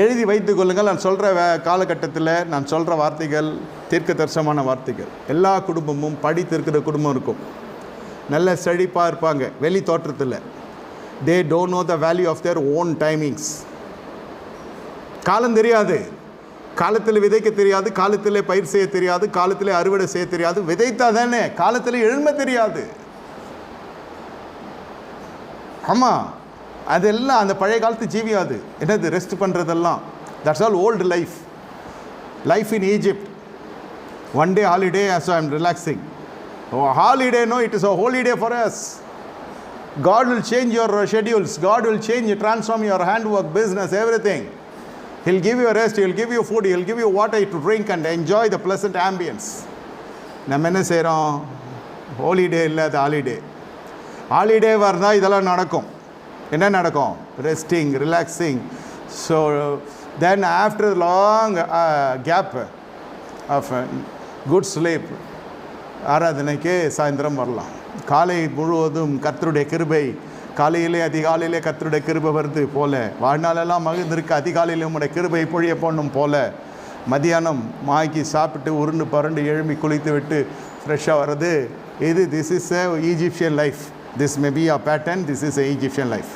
எழுதி வைத்து கொள்ளுங்கள். நான் சொல்கிற காலகட்டத்தில் நான் சொல்கிற வார்த்தைகள் தீர்க்க தரிசனமான வார்த்தைகள். எல்லா குடும்பமும் படித்திருக்கிற குடும்பம் இருக்கும், நல்ல செழிப்பாக இருப்பாங்க வெளி தோற்றத்தில். They don't know the value of their own timings. காலம் தெரியாது, காலத்தில் விதைக்க தெரியாது, காலத்தில் பயிர் செய்ய தெரியாது, காலத்தில் அறுவடை செய்ய தெரியாது. விதைத்தா தானே, காலத்தில் எழுமை தெரியாது. ஆமாம், அதெல்லாம் அந்த பழைய காலத்து ஜீவியாது. என்னது ரெஸ்ட் பண்ணுறதெல்லாம், that's all old life. Life in Egypt, one day holiday, so I am relaxing. Oh, holiday, no, it is a holy day for us. God will change your schedules. God will change, transform your handwork, business, everything. He'll give you a rest, He'll give you food, He'll give you water to drink and enjoy the pleasant ambience. நம்ம என்ன செய்கிறோம்? Holiday இல்லை, அது holiday. Holiday வரதான் இதெல்லாம் நடக்கும். என்ன நடக்கும்? Resting, relaxing. So then after long gap of good sleep, ஆராதனைக்கு சாயந்தரம் வரலாம். காலை முழுவதும் கர்த்தருடைய கிருபை, காலையிலே அதிகாலையிலே கர்த்தருடைய கிருபை வருது போல, வாழ்நாளெல்லாம் மகிழ்ந்திருக்கு அதிகாலையிலே உங்களுடைய கிருபை பொழிய போடணும் போல, மதியானம் மாய்க்கு சாப்பிட்டு உருண்டு பரண்டு எழும்பி குளித்து விட்டு ஃப்ரெஷ்ஷாக வர்றது. இது this is a Egyptian life. This may be a pattern. This is a Egyptian life.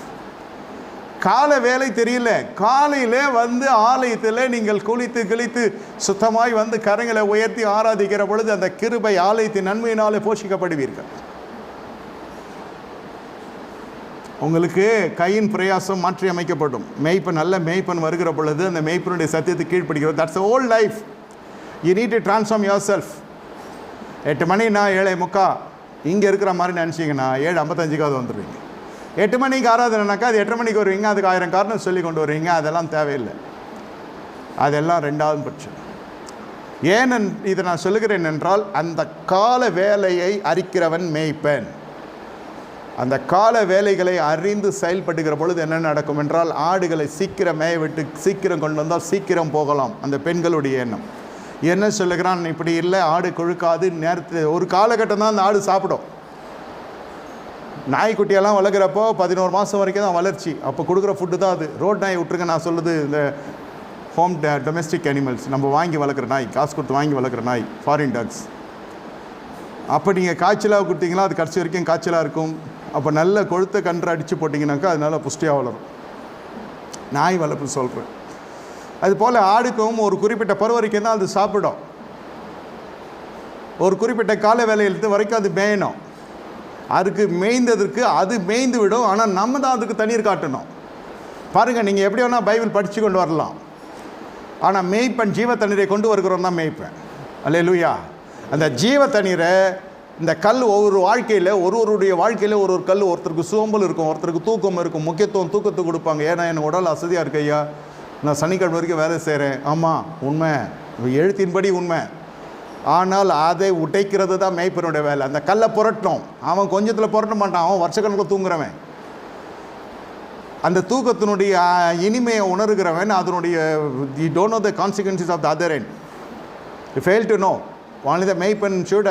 கால வேலை தெரியல. காலையிலே வந்து ஆலயத்தில் நீங்கள் குளித்து கிழித்து சுத்தமாய் வந்து கரங்களை உயர்த்தி ஆராதிக்கிற பொழுது அந்த கிருபை ஆலயத்தின் நன்மையினாலே போஷிக்கப்படுவீர்கள். உங்களுக்கு கையின் பிரயாசம் மாற்றி அமைக்கப்படும். மேய்ப்பன், நல்ல மேய்ப்பன் வருகிற பொழுது அந்த மேய்ப்பனுடைய சத்தியத்தை கீழ்ப்படுகிறது. That's old life. You need to transform yourself. 8 மணினா 7:45 இங்கே இருக்கிற மாதிரி நினச்சிங்கன்னா 7:55 வந்துடுவீங்க. 8 மணிக்கு ஆராதனைனாக்கா அது 8:30 மணிக்கு வருவீங்க. அதுக்கு 1000 காரணம் சொல்லி கொண்டு வருவீங்க. அதெல்லாம் தேவையில்லை. அதெல்லாம் 2வது பட்சம். ஏன் இதை நான் சொல்லுகிறேன் என்றால், அந்த கால வேலையை அறிக்கிறவன் மேய்ப்பன். அந்த கால வேலைகளை அறிந்து செயல்படுகிற பொழுது என்ன நடக்கும் என்றால், ஆடுகளை சீக்கிரம் மேய விட்டு சீக்கிரம் கொண்டு வந்தால் சீக்கிரம் போகலாம். அந்த பெண்களுடைய எண்ணம் என்ன சொல்லுகிறான்? இப்படி இல்லை, ஆடு கொழுக்காது. நேரத்தில் ஒரு காலகட்டம் தான் அந்த ஆடு சாப்பிடும். நாய்க்குட்டியெல்லாம் வளர்க்குறப்போ 11 மாதம் வரைக்கும் தான் வளர்ச்சி. அப்போ கொடுக்குற ஃபுட்டு தான் அது. ரோட் நாய் விட்டுருங்க. நான் சொல்லுது இந்த ஹோம் டொமெஸ்டிக் அனிமல்ஸ், நம்ம வாங்கி வளர்க்குற நாய், காசு கொடுத்து வாங்கி வளர்க்குற நாய், ஃபாரின் டாக்ஸ். அப்போ நீங்கள் காய்ச்சலாக கொடுத்தீங்களா அது கடைசி வரைக்கும் காய்ச்சலாக இருக்கும். அப்போ நல்ல கொழுத்த கன்று அடித்து போட்டிங்கனாக்கா அதனால புஷ்டியாக வளரும். நாய் வளர்ப்பு சொல்கிறேன். அதுபோல் ஆடுக்கும் ஒரு குறிப்பிட்ட பருவ வரைக்கும் தான் அது சாப்பிடும். ஒரு குறிப்பிட்ட கால வேலையிலிருந்து வரைக்கும் அது மேயணும். அதுக்கு மேய்ந்ததற்கு அது மேய்ந்து விடும். ஆனால் நம்ம தான் அதுக்கு தண்ணீர் காட்டணும். பாருங்கள், நீங்கள் எப்படி வேணால் பைபிள் படித்து கொண்டு வரலாம், ஆனால் மேய்ப்பன் ஜீவ தண்ணீரை கொண்டு வருகிறவன் தான் மேய்ப்பன். அல்லேலூயா. அந்த ஜீவ தண்ணீரை இந்த கல் ஒவ்வொரு வாழ்க்கையில் ஒருவருடைய வாழ்க்கையில் ஒரு கல், ஒருத்தருக்கு சோம்பல் இருக்கும், ஒருத்தருக்கு தூக்கம் இருக்கும். முக்கியத்துவம் தூக்கத்துக்கு கொடுப்பாங்க. ஏன்னா எனக்கு உடல் அசதியாக இருக்கு ஐயா, நான் சனிக்கிழமை வரைக்கும் வேலை செய்கிறேன். ஆமாம், உண்மை, எழுத்தின்படி உண்மை. ஆனால் அதை உடைக்கிறது தான் மேய்ப்பனுடைய வேலை. அந்த கல்லை புரட்டணும். அவன் கொஞ்சத்தில் புரட்ட மாட்டான், அவன் வருஷக்கணக்கில் தூங்குறவன். அந்த தூக்கத்தினுடைய இனிமையை உணர்கிறவன் அதனுடைய you don't know the consequences of the other end. You fail to know. Only the மேய்ப்பன் should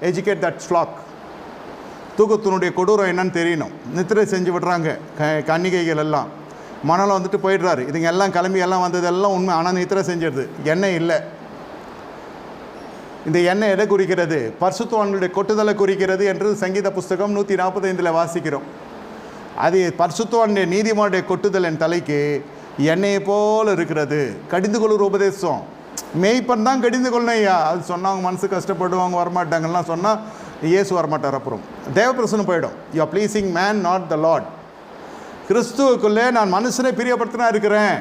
educate that flock. தூக்கத்தினுடைய கொடூரம் என்னன்னு தெரியணும். நித்திரை செஞ்சு விடுறாங்க கன்னிகைகள் எல்லாம். மணலம் வந்துட்டு போயிடுறாரு. இதுங்க எல்லாம் கிளம்பி எல்லாம் வந்ததெல்லாம் உண்மை. ஆனால் நித்திரை செஞ்சிடுது. எண்ணெய் இல்லை. இந்த எண்ணெய் எதை குறிக்கிறது? பரிசுத்தவான்களுடைய கொட்டுதலை குறிக்கிறது என்று சங்கீத புஸ்தகம் 145 வாசிக்கிறோம். அது பரிசுத்தவானுடைய நீதிமானுடைய கொட்டுதல் என் தலைக்கு எண்ணெயை போல் இருக்கிறது. கடிந்து கொள்ளுற உபதேசம். மேய்ப்பன் தான் கடிந்து கொள்ளணும் ஐயா. அது சொன்னால் அவங்க மனசு கஷ்டப்படுவாங்க, வரமாட்டாங்கலாம் சொன்னால் இயேசு வரமாட்டார். அப்புறம் தேவப்பிரசனம் போயிடும். You are pleasing man not the Lord. கிறிஸ்துவுக்குள்ளே நான் மனுஷனை பிரியப்படுத்தினா இருக்கிறேன்.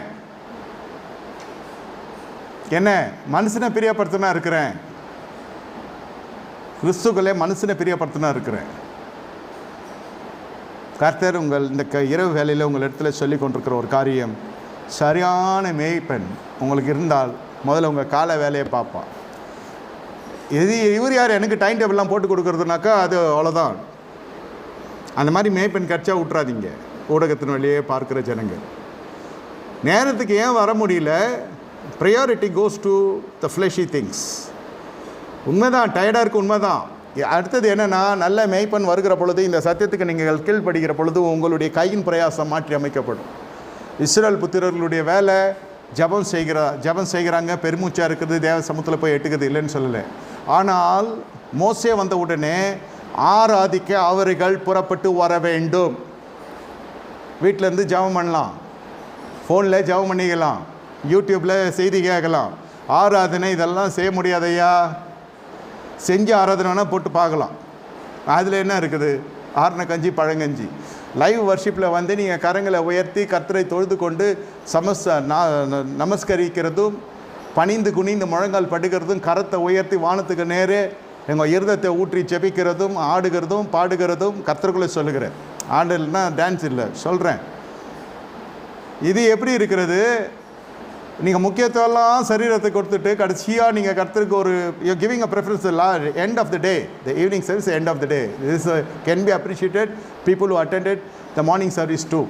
என்ன மனுஷனை பிரியப்படுத்தினா இருக்கிறேன்? கிறிஸ்துக்குள்ளே மனுஷனை பிரியப்படுத்தினா இருக்கிறேன். கர்த்தர் உங்கள் இந்த இரவு வேலையில் உங்கள் இடத்துல சொல்லி கொண்டிருக்கிற ஒரு காரியம், சரியான மேய்ப்பன் உங்களுக்கு இருந்தால் முதல்ல உங்கள் காலை வேலையை பார்ப்பான். இவர் யார் எனக்கு டைம் டேபிள்லாம் போட்டு கொடுக்குறதுனாக்கா அது அவ்வளோதான். அந்த மாதிரி மேய்ப்பன் கட்சா விட்றாதீங்க. ஊடகத்தின் வழியே பார்க்குற ஜனங்கள் நேரத்துக்கு ஏன் வர முடியல? Priority goes to the fleshy things. உண்மைதான், டயர்டாக இருக்குது, உண்மைதான். அடுத்தது என்னென்னா, நல்ல மேய்ப்பன் வருகிற பொழுது இந்த சத்தியத்துக்கு நீங்கள் கீழ்ப்படுகிற பொழுது உங்களுடைய கையின் பிரயாசம் மாற்றி அமைக்கப்படும். இஸ்ரவேல் புத்திரர்களுடைய வேலை ஜபம் செய்கிறாங்க, பெருமூச்சாக இருக்குது, தேவ சமூகத்தில் போய் எட்டுக்குது, இல்லைன்னு சொல்லலை. ஆனால் மோசே வந்த உடனே ஆராதிக்க அவர்கள் புறப்பட்டு வர வேண்டும். வீட்டிலேருந்து ஜபம் பண்ணலாம், ஃபோனில் ஜபம் பண்ணிக்கலாம், யூடியூப்பில் செய்தி கேட்கலாம். ஆராதனை இதெல்லாம் செய்ய முடியாதையா? செஞ்சு ஆராதனைனா போட்டு பார்க்கலாம். அதில் என்ன இருக்குது? ஆரண கஞ்சி பழங்கஞ்சி. லைவ் வர்ஷிப்பில் வந்து நீங்கள் கரங்களை உயர்த்தி கர்த்தரை தொழுது கொண்டு நமஸ்கரிக்கிறதும், பணிந்து குனிந்து முழங்கால் படுகிறதும், கரத்தை உயர்த்தி வானத்துக்கு நேரே எங்கள் இருதத்தை ஊற்றி செபிக்கிறதும், ஆடுகிறதும் பாடுகிறதும் கர்த்தருக்குள்ளே சொல்லுகிறேன். ஆடல்னா டான்ஸ் இல்லை, சொல்கிறேன். இது எப்படி இருக்கிறது? நீங்கள் முக்கியத்துவம்லாம் சரீரத்தை கொடுத்துட்டு கடைசியாக நீங்கள் கர்த்தருக்கு ஒரு you giving a preference end of the day, the evening service end of the day. This can be appreciated people who attended the morning service too.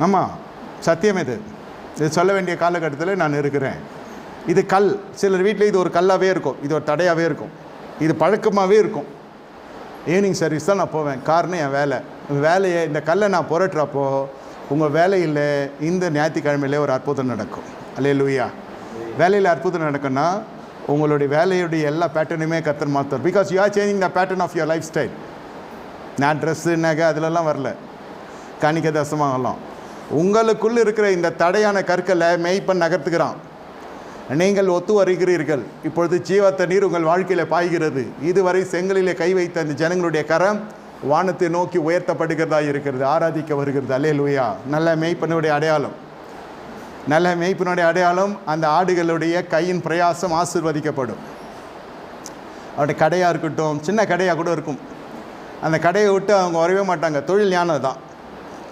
ஆமாம், சத்தியம் இது சொல்ல வேண்டிய காலகட்டத்தில் நான் இருக்கிறேன். இது கல். சிலர் வீட்டில் இது ஒரு கல்லாகவே இருக்கும், இது ஒரு தடையாகவே இருக்கும், இது பழக்கமாகவே இருக்கும். ஈவினிங் சர்வீஸ் தான் நான் போவேன். காரணம் என் வேலையை இந்த கல்லை நான் புரட்டுறப்போ உங்கள் வேலையில் இந்த ஞாயிற்றுக்கிழமையிலே ஒரு அற்புதம் நடக்கும். அல்லேலூயா. வேலையில் அற்புதம் நடக்குன்னா உங்களுடைய வேலையுடைய எல்லா பேட்டர்னுமே கர்த்தர் மாற்றார். Because you are changing the pattern of your life style. நான் ட்ரெஸ்ஸு நகை அதிலெல்லாம் வரல, காணிக்க தசமாகலாம். உங்களுக்குள்ளே இருக்கிற இந்த தடையான கற்களை மேய்ப்பன் நகர்த்துக்கிறான். நீங்கள் ஒத்து வருகிறீர்கள். இப்பொழுது ஜீவ தண்ணீர் உங்கள் வாழ்க்கையில் பாய்கிறது. இதுவரை செங்கலிலே கை வைத்த அந்த ஜனங்களுடைய கரம் வானத்தை நோக்கி உயர்த்தப்படுகிறதா இருக்கிறது, ஆராதிக்க வருகிறது. அல்லேலூயா. நல்ல மேய்ப்பனுடைய அடையாளம், நல்ல மேய்ப்பனுடைய அடையாளம் அந்த ஆடுகளுடைய கையின் பிரயாசம் ஆசீர்வதிக்கப்படும். அவருடைய கடையாக இருக்கட்டும், சின்ன கடையாக கூட இருக்கும், அந்த கடையை விட்டு அவங்க வரவே மாட்டாங்க. தொழில் ஞானம் தான்.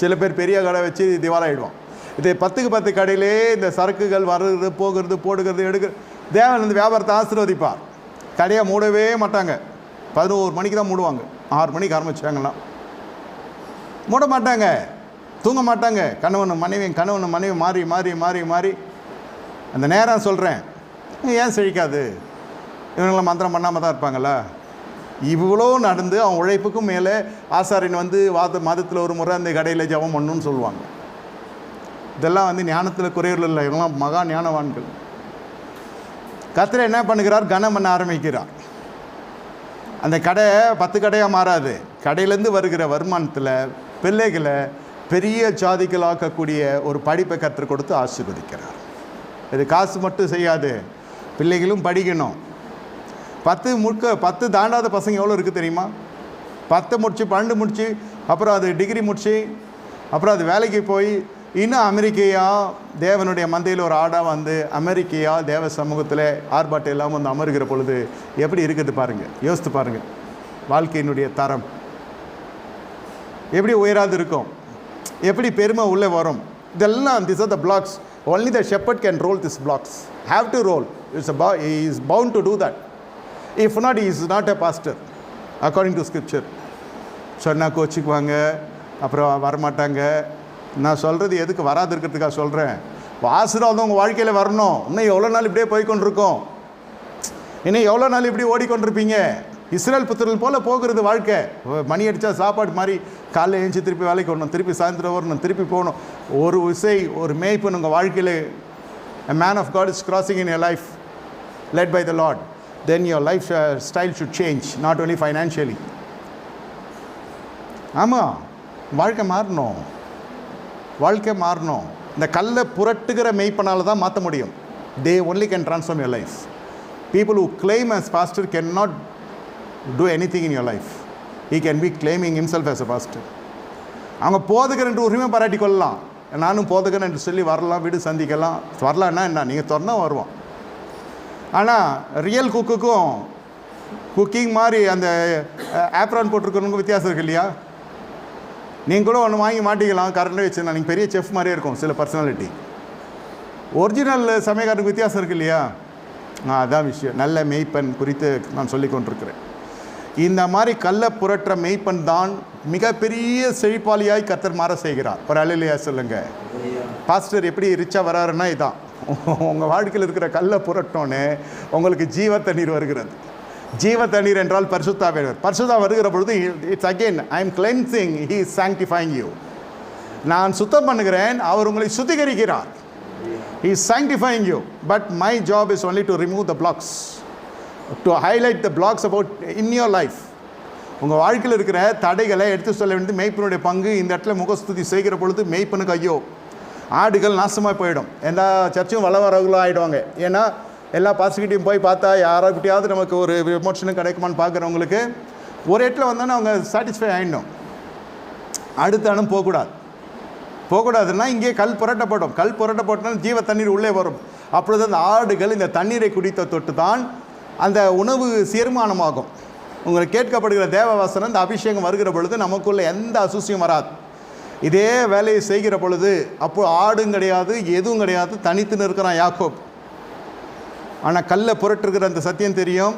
சில பேர் பெரிய கடை வச்சு திவாலாகிடுவான். இது 10க்கு 10 கடையிலே இந்த சரக்குகள் வர்றது போகிறது போடுகிறது எடுக்கிறது. தேவன் இந்த வியாபாரத்தை ஆசீர்வதிப்பார். கடையை மூடவே மாட்டாங்க. 11 மணிக்கு தான் மூடுவாங்க. 6 மணிக்கு ஆரம்பிச்சாங்களாம். மூட மாட்டாங்க, தூங்க மாட்டாங்க. கணவன் மனைவி மாறி மாறி மாறி மாறி அந்த நேரம் சொல்கிறேன். ஏன் செழிக்காது? இவங்களாம் மந்திரம் பண்ணாமல் தான் இருப்பாங்களா? இவ்வளோ நடந்து அவன் உழைப்புக்கும் மேலே ஆசாரியன் வந்து மாதத்தில் ஒரு முறை அந்த கடையில் ஜபம் பண்ணணும்னு சொல்லுவாங்க. இதெல்லாம் வந்து ஞானத்தில் குறைகள் இல்லை, இவங்களாம் மகா ஞானவான்கள். கர்த்தர் என்ன பண்ணுகிறார்? கனம் பண்ண ஆரம்பிக்கிறார். அந்த கடை 10 கடையாக மாறாது. கடையிலேருந்து வருகிற வருமானத்தில் பிள்ளைகளை பெரிய ஜாதிகளாக்கக்கூடிய ஒரு படிப்பை கற்றுக் கொடுத்து ஆசீர்வதிக்கிறார். இது காசு மட்டும் செய்யாது, பிள்ளைகளும் படிக்கணும். 10 தாண்டாத பசங்க எவ்வளோ இருக்குது தெரியுமா? 10 முடிச்சு 12 முடிச்சு அப்புறம் அது டிகிரி முடிச்சு அப்புறம் அது வேலைக்கு போய் இன்னும் அமெரிக்கையா தேவனுடைய மந்தையில் ஒரு ஆடாக வந்து அமெரிக்கையா தேவ சமூகத்தில் ஆர்ப்பாட்டம் இல்லாமல் வந்து அமர்கிற பொழுது எப்படி இருக்குது பாருங்கள், யோசித்து பாருங்கள். வாழ்க்கையினுடைய தரம் எப்படி உயராது இருக்கும், எப்படி பெருமை உள்ளே வரும். இதெல்லாம் this are the flocks. Only the shepherd can rule this flocks. Have to rule. He is bound to do that. If not, he is not a pastor according to scripture. சொன்னால் கோச்சிக்குவாங்க, அப்புறம் வரமாட்டாங்க. நான் சொல்கிறது எதுக்கு வராது இருக்கிறதுக்காக சொல்கிறேன். ஆசீர்வாதம் உங்கள் வாழ்க்கையில் வரணும். இன்னும் எவ்வளோ நாள் இப்படியே போய்கொண்டிருக்கோம், இன்னும் எவ்வளோ நாள் இப்படி ஓடிக்கொண்டிருப்பீங்க. இஸ்ரேல் புத்திரர்கள் போல் போகிறது வாழ்க்கை. மணி அடித்தா சாப்பாடு மாதிரி காலையில் எழுந்து திருப்பி வேலைக்கு வரணும், திருப்பி சாயந்தரம் வரணும், திருப்பி போகணும். ஒரு விசை ஒரு மேய்ப்பு உங்கள் வாழ்க்கையில் a man of God is crossing in your life led by the Lord, then your life style should change, not only financially. ஆமாம், வாழ்க்கை மாறணும், வாழ்க்கை மாறணும். இந்த கல்லை புரட்டுகிற மெய்ப்பனால் தான் மாற்ற முடியும். They only can transform your life. People who claim as pastor cannot do anything in your life. He can be claiming himself as a pastor. அவங்க போதகர் என்று உரிமை பாராட்டி கொள்ளலாம். நானும் போதகன் என்று சொல்லி வரலாம், வீடு சந்திக்கலாம். வரலான்னா என்ன, நீங்கள் திறந்தா வருவோம். ஆனால் ரியல் குக்குக்கும் குக்கிங் மாதிரி அந்த ஆப்ரான் போட்டிருக்கிறவங்க வித்தியாசம் இருக்கு இல்லையா? நீங்கள் கூட ஒன்று வாங்கி மாட்டிக்கலாம், கரண்ட்டே வச்சுருந்தா நீங்கள் பெரிய செஃப் மாதிரியே இருக்கும் சில பர்சனாலிட்டி. ஒரிஜினல் சமயக்காரனுக்கு வித்தியாசம் இருக்கு இல்லையா? அதான் விஷயம். நல்ல மெய்ப்பெண் குறித்து நான் சொல்லி கொண்டிருக்கிறேன். இந்த மாதிரி கல்லை புரட்டுற மெய்ப்பெண் தான் மிகப்பெரிய செழிப்பாளியாய் கர்த்தர் மாற செய்கிறார். ஒரு அல்லேலூயா சொல்லுங்க. பாஸ்டர் எப்படி ரிச்சாக வராருன்னா இதான், உங்கள் வாழ்க்கையில் இருக்கிற கல்லை புரட்டோன்னு உங்களுக்கு ஜீவ தண்ணீர் வருகிறது. ஜீவ தண்ணீர் என்றால் பரிசுத்தாவியானவர். பரிசுத்தா வருகிற பொழுது it's again I am cleansing, he is sanctifying you. நான் சுத்தம் பண்ணுகிறேன், அவர் உங்களை சுத்திகரிக்கிறார். He is sanctifying you, but my job is only to remove the blocks, to highlight the blocks about in your life. உங்கள் வாழ்க்கையில் இருக்கிற தடைகளை எடுத்து சொல்ல வேண்டியது மெய்ப்பனுடைய பங்கு. இந்த இடத்துல முகஸ்துதி செய்கிற பொழுது மெய்ப்பனுக்கு ஐயோ, ஆடுகள் நாசமாக போயிடும். எல்லா சர்ச்சும் வளவரவுகளாக ஆகிடுவாங்க. ஏன்னா எல்லா பாஸ்கிட்டையும் போய் பார்த்தா யாராக்கிட்டையாவது நமக்கு ஒரு விமோசனம் கிடைக்குமான்னு பார்க்குறவங்களுக்கு ஒரு இடத்துல வந்தோன்னா அவங்க சாட்டிஸ்ஃபை ஆகிடணும். அடுத்த அனும் போகக்கூடாதுன்னா இங்கே கல் புரட்டப்படும். கல் புரட்டப்பட்டால் ஜீவ தண்ணீர் உள்ளே வரும். அப்பொழுது அந்த ஆடுகள் இந்த தண்ணீரை குடித்த தொட்டு தான் அந்த உணவு தீர்மானமாகும். உங்களுக்கு கேட்கப்படுகிற தேவவாசனம், இந்த அபிஷேகம் வருகிற பொழுது நமக்குள்ள எந்த அசுசியும் வராது. இதே வேலையை செய்கிற பொழுது அப்போ ஆடும் கிடையாது, எதுவும் கிடையாது, தனித்து நிற்கிறான் யாக்கோப். ஆனால் கல்லை புரட்டுகிற அந்த சத்தியம் தெரியும்,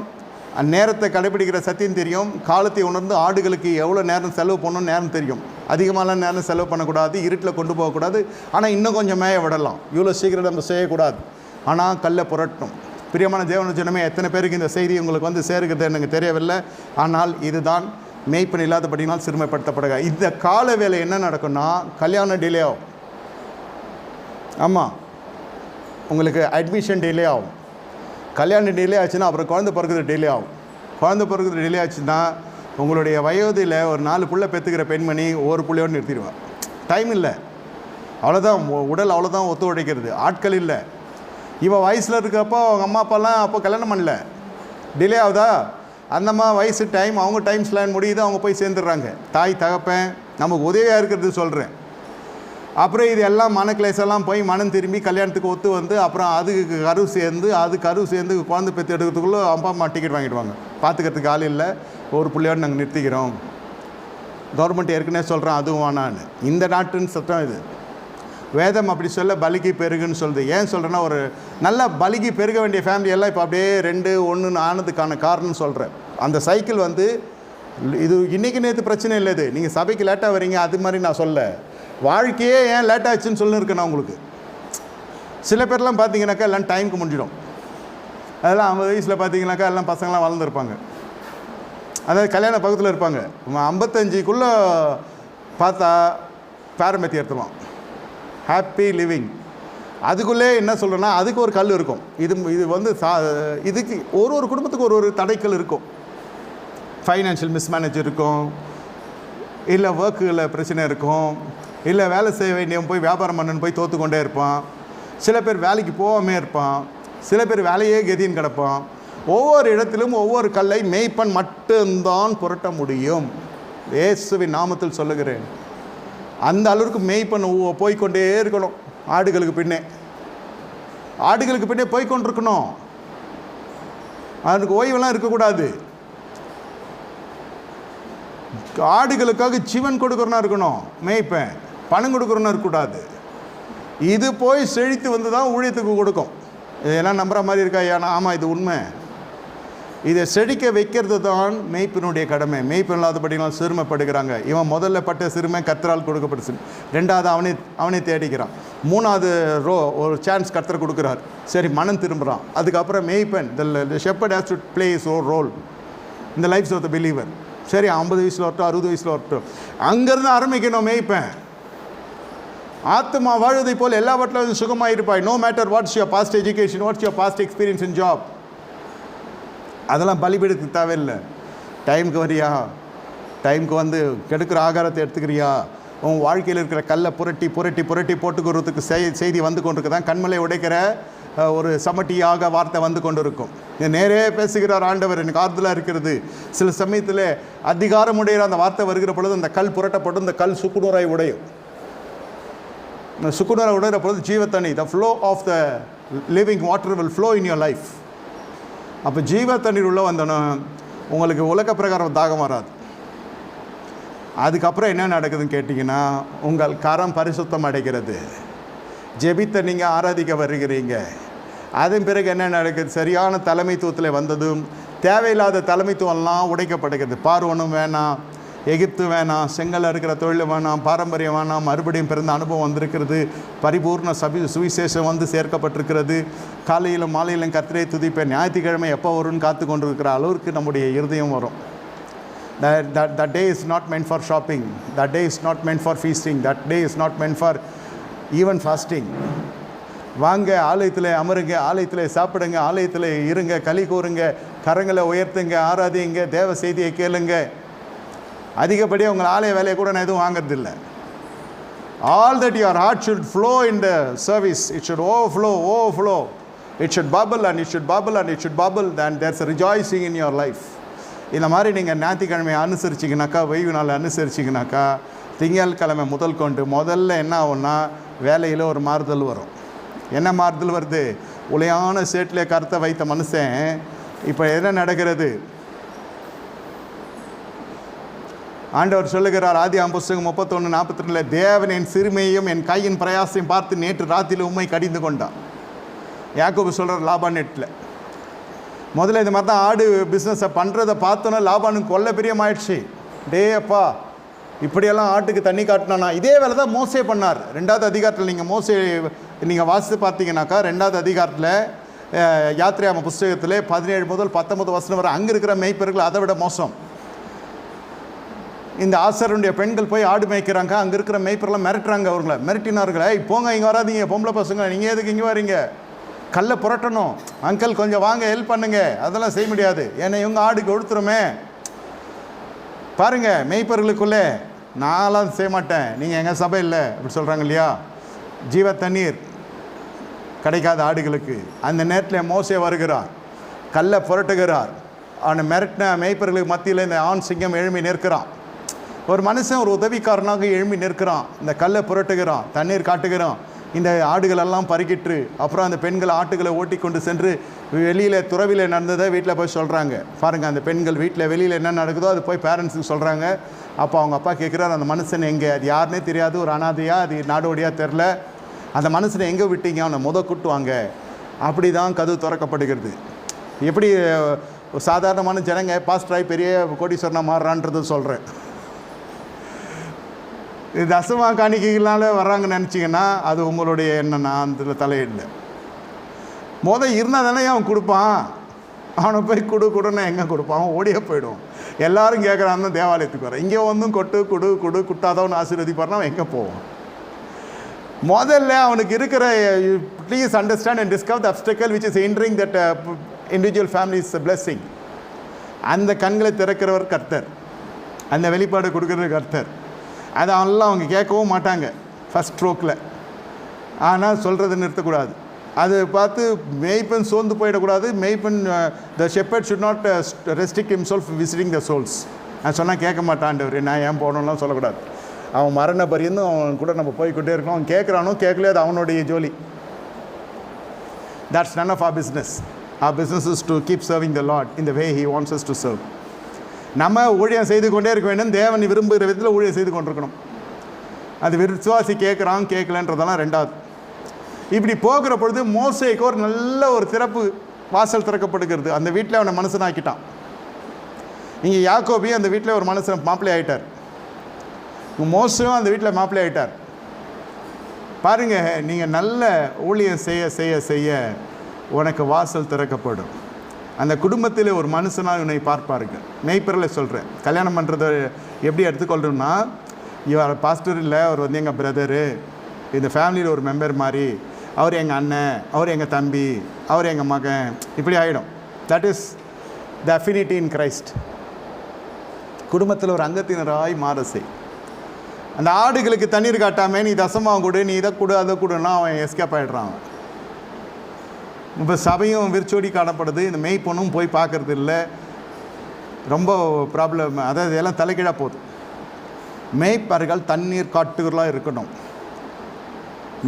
நேரத்தை கடைபிடிக்கிற சத்தியம் தெரியும், காலத்தை உணர்ந்து ஆடுகளுக்கு எவ்வளோ நேரம் செலவு பண்ணணும் நேரம் தெரியும். அதிகமான நேரம் செலவு பண்ணக்கூடாது, இருட்டில் கொண்டு போகக்கூடாது. ஆனால் இன்னும் கொஞ்சம் மேய விடலாம், இவ்வளோ சீக்கிரம் நம்ம செய்யக்கூடாது. ஆனால் கல்லை புரட்டணும். பிரியமான தேவன ஜனமே, எத்தனை பேருக்கு இந்த செய்தி உங்களுக்கு வந்து சேருகிறது எனக்கு தெரியவில்லை. ஆனால் இதுதான் மெய்ப்பன் இல்லாதபடினால் சிறுமைப்படுத்தப்படுக. இந்த கால வேலை என்ன நடக்கும்னா கல்யாணம் டிலே ஆகும். ஆமாம், உங்களுக்கு அட்மிஷன் டிலே ஆகும். கல்யாணம் டிலே ஆச்சுன்னா அப்புறம் குழந்தை பிறகுறது டிலே ஆகும். குழந்தை பிறகுறது டிலே ஆச்சுன்னா உங்களுடைய வயோதியில் ஒரு 4 புள்ளை பெற்றுக்கிற பெண்மணி ஒரு புள்ளையோடு நிறுத்திடுவார். டைம் இல்லை, அவ்வளோதான். உடல் அவ்வளோதான் ஒத்து உழைக்கிறது, ஆட்கள் இல்லை. இவன் வயசில் இருக்கப்போ அவங்க அம்மா அப்பாலாம் அப்போ கல்யாணம் பண்ணல, டிலே ஆகுதா? அந்தம்மா வயசு டைம், அவங்க டைம் ஸ்லான் முடியுது, அவங்க போய் சேர்ந்துடுறாங்க. தாய் தகப்பேன் நமக்கு உதவியாக இருக்கிறது சொல்கிறேன். அப்புறம் இது எல்லாம் மனக்கிளேசெல்லாம் போய் மனம் திரும்பி கல்யாணத்துக்கு ஒத்து வந்து அப்புறம் அதுக்கு கரு சேர்ந்து குழந்தை பெற்று எடுக்கிறதுக்குள்ளே அப்பா அம்மா டிக்கெட் வாங்கிடுவாங்க. பார்த்துக்கிறதுக்கு ஆள் இல்லை, ஒரு பிள்ளையோடு நாங்கள் நிறுத்திக்கிறோம். கவர்மெண்ட் ஏற்கனவே சொல்கிறோம் அதுவும் வேணான்னு. இந்த நாட்டுன்னு சட்டம் இது. வேதம் அப்படி சொல்ல பலிக்கு பெருகுன்னு சொல்லுது. ஏன் சொல்கிறேன்னா, ஒரு நல்ல பலிக்கு பெருக வேண்டிய ஃபேமிலி எல்லாம் இப்போ அப்படியே 2, 1 ஆனதுக்கான காரணம் சொல்கிறேன். அந்த சைக்கிள் வந்து இது இன்றைக்கி நேற்று பிரச்சனை இல்லை. இது நீங்கள் சபைக்கு லேட்டாக வரீங்க அது மாதிரி நான் சொல்ல, வாழ்க்கையே ஏன் லேட் ஆச்சுன்னு சொல்லியிருக்கேன் நான் உங்களுக்கு. சில பேர்லாம் பார்த்தீங்கன்னாக்கா எல்லாம் டைமுக்கு முடிஞ்சிடும். அதெல்லாம் 50 வயசில் பார்த்தீங்கன்னாக்கா எல்லாம் பசங்களாம் வளர்ந்துருப்பாங்க. அதாவது கல்யாண பக்கத்தில் இருப்பாங்க. 55க்குள்ளே பார்த்தா பேரம்பேத்தி எடுத்துருவான். Happy living. அதுக்குள்ளே என்ன சொல்கிறேன்னா, அதுக்கு ஒரு கல் இருக்கும். இது வந்து இதுக்கு ஒரு குடும்பத்துக்கு ஒரு தடைக்கல் இருக்கும். ஃபைனான்ஷியல் மிஸ்மேனேஜ் இருக்கும், இல்லை ஒர்க்கில் பிரச்சனை இருக்கும், இல்லை வேலை செய்ய வேண்டியவன் போய் வியாபாரம் பண்ணணுன்னு போய் தோற்றுக்கொண்டே இருப்பான். சில பேர் வேலைக்கு போகாமே இருப்பான், சில பேர் வேலையே கதின்னு கிடப்பான். ஒவ்வொரு இடத்திலும் ஒவ்வொரு கல்லை மெய்ப்பன் மட்டும்தான் புரட்ட முடியும். இயேசுவின் நாமத்தில் சொல்லுகிறேன். அந்த அளவுக்கு மேய்ப்பன் போய்கொண்டே இருக்கணும். ஆடுகளுக்கு பின்னே போய்கொண்டிருக்கணும். அவனுக்கு ஓய்வெல்லாம் இருக்கக்கூடாது. ஆடுகளுக்காக ஜீவன் கொடுக்குறனா இருக்கணும் மேய்ப்பன், பணம் கொடுக்குறனா இருக்கக்கூடாது. இது போய் செழித்து வந்து தான் ஊழியத்துக்கு கொடுக்கும். இதெல்லாம் நம்புகிற மாதிரி இருக்கா? ஏன்னா ஆமாம், இது உண்மை. இதை செழிக்க வைக்கிறது தான் மேய்ப்பினுடைய கடமை. மேய்ப்பன் இல்லாதபடிலாம் சிறுமைப்படுகிறாங்க. இவன் முதல்ல பட்ட சிறுமை கர்த்தரால் கொடுக்கப்பட்டு, ரெண்டாவது அவனே தேடிக்கிறான், மூணாவது ஒரு சான்ஸ் கர்த்தர் கொடுக்குறார், சரி மனம் திரும்புகிறான். அதுக்கப்புறம் மேய்ப்பன், the shepherd has to play his role in the lives of the believer. சரி 50 வயசில் வரட்டும், 60 வயசில் வரட்டும், அங்கேருந்து ஆரம்பிக்கணும் மேய்ப்பன். ஆத்மா வாழ்வதை போல் எல்லாவற்றிலும் சுகமாக இருப்பாய். No matter what's your past education, what's your past experience in job, அதெல்லாம் பலிபீடத்துக்கு தேவையில்லை. டைமுக்கு வரியா, டைமுக்கு வந்து கெடுக்கிற ஆகாரத்தை எடுத்துக்கிறியா, உன் வாழ்க்கையில் இருக்கிற கல்லை புரட்டி புரட்டி புரட்டி போட்டுக்கிறதுக்கு செய்தி வந்து கொண்டிருக்கு தான். கண்மலை உடைக்கிற ஒரு சமட்டியாக வார்த்தை வந்து கொண்டு இருக்கும். நேரே பேசுகிறார் ஆண்டவர், எனக்கு ஆறுதலாக இருக்கிறது. சில சமயத்தில் அதிகாரமுடைய அந்த வார்த்தை வருகிற பொழுது அந்த கல் புரட்டப்பட்டு இந்த கல் சுக்குநூறாய் உடையும். சுக்குநூறாய் உடைகிற பொழுது ஜீவத்தண்ணி, the flow of the living water will flow in your life. அப்போ ஜீவ தண்ணீர் உள்ள வந்தோன்னா உங்களுக்கு உலக பிரகாரம் தாகம் வராது. அதுக்கப்புறம் என்ன நடக்குதுன்னு கேட்டிங்கன்னா, உங்கள் கரம் பரிசுத்தம் அடைகிறது. ஜெபித்த நீங்கள் ஆராதிக்க வருகிறீங்க. அதன் பிறகு என்ன நடக்குது? சரியான தலைமைத்துவத்தில் வந்ததும் தேவையில்லாத தலைமைத்துவம்லாம் உடைக்கப்படுகிறது. பார்வனும் வேணாம், எகிப்து வேணாம், செங்கல் இருக்கிற தொழில் வேணாம், பாரம்பரியம் வேணாம், மறுபடியும் பிறந்த அனுபவம் வந்திருக்கிறது. பரிபூர்ண சுவிசேஷம் வந்து சேர்க்கப்பட்டிருக்கிறது. காலையிலும் மாலையிலும் கர்த்தரை துதிப்பேன், ஞாயிற்றுக்கிழமை எப்போ வரும்னு காத்து கொண்டிருக்கிற அளவுக்கு நம்முடைய இருதயம் வரும். That day is not meant for shopping. That day is not meant for feasting. That day is not meant for even fasting. வாங்க ஆலயத்தில் அமருங்க, ஆலயத்தில் சாப்பிடுங்க, ஆலயத்தில் இருங்க, களி கூறுங்க, கரங்களை உயர்த்துங்க, ஆராதிங்க, தேவ செய்தியை கேளுங்க. அதிகப்படியாக உங்கள் ஆலய வேலையை கூட நான் எதுவும் வாங்கிறதில்லை. All that your heart should flow in the service. It should overflow. It should bubble and it should bubble and it should bubble. Then there's a rejoicing in your life. இந்த மாதிரி நீங்கள் ஞாயிற்றுக்கிழமையை அனுசரிச்சிங்கனாக்கா, ஓய்வு நாள் அனுசரிச்சிங்கனாக்கா, திங்கட்கிழமை முதல் கொண்டு முதல்ல என்ன ஆகும்னா வேலையில் ஒரு மாறுதல் வரும். என்ன மாறுதல் வருது? உளையான சேட்டில் கருத்தை வைத்த மனுஷன் இப்போ என்ன நடக்கிறது? ஆண்டவர் சொல்லுகிறார், ஆதியாகமம் புஸ்தகம் 31:42, தேவன் என் சிறுமையையும் என் கையின் பிரயாசையும் பார்த்து நேற்று ராத்திரியில் உண்மை கடிந்து கொண்டான். யாக்கோபு சொல்கிறார் லாபான் நெட்டில். முதல்ல இந்த மாதிரி தான் ஆடு பிஸ்னஸை பண்ணுறதை பார்த்தோன்னா லாபானுக்கு கொல்ல பிரியமாயிடுச்சு. டே அப்பா, இப்படியெல்லாம் ஆட்டுக்கு தண்ணி காட்டினானா? இதே வேலை தான் மோசே பண்ணார். 2வது அதிகாரத்தில் நீங்கள் மோசே நீங்கள் வாசித்து பார்த்தீங்கன்னாக்கா, 2வது அதிகாரத்தில் யாத்திரையாம புஸ்தகத்தில் 17 முதல் 19 வசனம் வரை அங்கே இருக்கிற மேய்ப்பர்கள் அதை விட மோசம். இந்த ஆசாரனுடைய பெண்கள் போய் ஆடு மேய்க்கிறாங்க, அங்கே இருக்கிற மேய்ப்பரெல்லாம் மிரட்டுறாங்க. அவங்கள மிரட்டினார்களே, போங்க இங்கே வராதிங்க, பொம்பளை பசங்க, நீங்கள் எதுக்கு இங்கே வரீங்க? கல்லை புரட்டணும், அங்கிள் கொஞ்சம் வாங்க ஹெல்ப் பண்ணுங்க. அதெல்லாம் செய்ய முடியாது, ஏன்னா இவங்க ஆடுக்கு ஒழுத்துருமே. பாருங்கள் மேய்ப்பர்களுக்குள்ளே, நான்லாம் செய்ய மாட்டேன், நீங்கள் எங்கள் சபை இல்லை அப்படி சொல்கிறாங்க இல்லையா? ஜீவ தண்ணீர் கிடைக்காத ஆடுகளுக்கு அந்த நேரத்தில் மோசே வருகிறார், கல்லை புரட்டுகிறார். அவனை மிரட்டின மேய்ப்பர்களுக்கு மத்தியில் இந்த ஆண் சிங்கம் எழும்பி நிற்கிறான். ஒரு மனுஷன் ஒரு உதவிக்காரனாக எழும்பி நிற்கிறான், இந்த கல்லை புரட்டுகிறான், தண்ணீர் காட்டுகிறான். இந்த ஆடுகளெல்லாம் பறிக்கிட்டு அப்புறம் அந்த பெண்கள் ஆட்டுகளை ஓட்டி கொண்டு சென்று வெளியில் துறவியில் நடந்ததை வீட்டில் போய் சொல்கிறாங்க. பாருங்கள், அந்த பெண்கள் வீட்டில் வெளியில் என்ன நடக்குதோ அது போய் பேரண்ட்ஸுக்கு சொல்கிறாங்க. அப்போ அவங்க அப்பா கேட்குறாரு, அந்த மனுஷன் எங்கே? அது யாருன்னே தெரியாது, ஒரு அனாதையாக, அது நாடோடியாக தெரில. அந்த மனுஷனை எங்கே விட்டீங்க? அவனை கூட்டுவாங்க. அப்படி தான் கதவு திறக்கப்படுகிறது. எப்படி சாதாரணமான ஜனங்க பாஸ்டராய் பெரிய கோடீஸ்வரனாக மாறுறான்றது சொல்கிறேன். தசமா காணிக்கைகளால் வர்றாங்கன்னு நினச்சிங்கன்னா அது உங்களுடைய என்னன்னா அந்த தலையிடல. இருந்தால் தானே அவன் கொடுப்பான். அவனை போய் கொடுன்னு எங்கே கொடுப்பான்? அவன் ஓடியே போயிடும். எல்லோரும் கேட்குறான்னு தேவாலயத்துக்கு வர, இங்கே வந்தும் கொடு குட்டாதவன் ஆசீர்வதிப்பார்னா அவன் எங்கே போவான்? முதல்ல அவனுக்கு இருக்கிற, please understand and discover the அப்டக்கல் which is hindering that individual family is blessing. அந்த கண்களை திறக்கிறவர் கர்த்தர், அந்த வெளிப்பாடு கொடுக்குறது கர்த்தர். அதை அவங்களாம் அவங்க கேட்கவும் மாட்டாங்க ஃபஸ்ட் ஸ்ட்ரோக்கில். ஆனால் சொல்கிறத நிறுத்தக்கூடாது. அதை பார்த்து மேய்ப்பன் சோர்ந்து போயிடக்கூடாது. மேய்ப்பன் the shepherd should not restrict himself visiting the souls. நான் சொன்னால் கேட்க மாட்டான்டவர், நான் ஏன் போகணும்லாம் சொல்லக்கூடாது. அவன் மரண பரியந்தும் அவன் கூட நம்ம போய்கிட்டே இருக்கணும். அவன் கேட்குறானோ கேட்கலையோ அது அவனுடைய ஜோலி. That's none of our business. Our business is to keep serving the Lord in the way He wants us to serve. நம்ம ஊழியம் செய்து கொண்டே இருக்க வேண்டும். தேவன் விரும்புகிற விதத்தில் ஊழியம் செய்து கொண்டிருக்கணும். அது விசுவாசி கேட்குறான் கேட்கலன்றதெல்லாம் ரெண்டாவது. இப்படி போகிற பொழுது மோசேக்கு ஒரு நல்ல ஒரு திறப்பு வாசல் திறக்கப்படுகிறது. அந்த வீட்டில் அவனை மனுஷனாக்கிட்டான். இங்கே யாக்கோபையும் அந்த வீட்டில் ஒரு மனுஷன் மாப்பிள்ளை ஆகிட்டார். மோசையும் அந்த வீட்டில் மாப்பிள்ளை ஆகிட்டார். பாருங்கள், நீங்கள் நல்ல ஊழியம் செய்ய செய்ய செய்ய உனக்கு வாசல் திறக்கப்படும். அந்த குடும்பத்தில் ஒரு மனுஷனாக உன்னை பார்ப்பார்கள். மெய்ப்பரில் சொல்கிறேன், கல்யாணம் பண்ணுறதை எப்படி எடுத்துக்கொள்ளணும்னா, இவர் பாஸ்டர் இல்லை, அவர் வந்து எங்கள் பிரதரு, இந்த ஃபேமிலியில் ஒரு மெம்பர் மாதிரி, அவர் எங்கள் அண்ணன், அவர் எங்கள் தம்பி, அவர் எங்கள் மகன், இப்படி ஆகிடும். That is the affinity in Christ. குடும்பத்தில் ஒரு அங்கத்தினராய் மாற செய். அந்த ஆடுகளுக்கு தண்ணீர் காட்டாமல் நீ தசமாக கொடு, நீ இதை கொடு அதை கொடுன்னா அவன் எஸ்கேப் ஆகிடுறான். இப்போ சபையும் விரிச்சோடி காணப்படுது. இந்த மெய்ப்பொண்ணும் போய் பார்க்கறது இல்லை. ரொம்ப ப்ராப்ளம். அதாவது எல்லாம் தலைக்கீழாக போகுது. மெய்ப்பர்கள் தண்ணீர் காட்டுகளாக இருக்கணும்.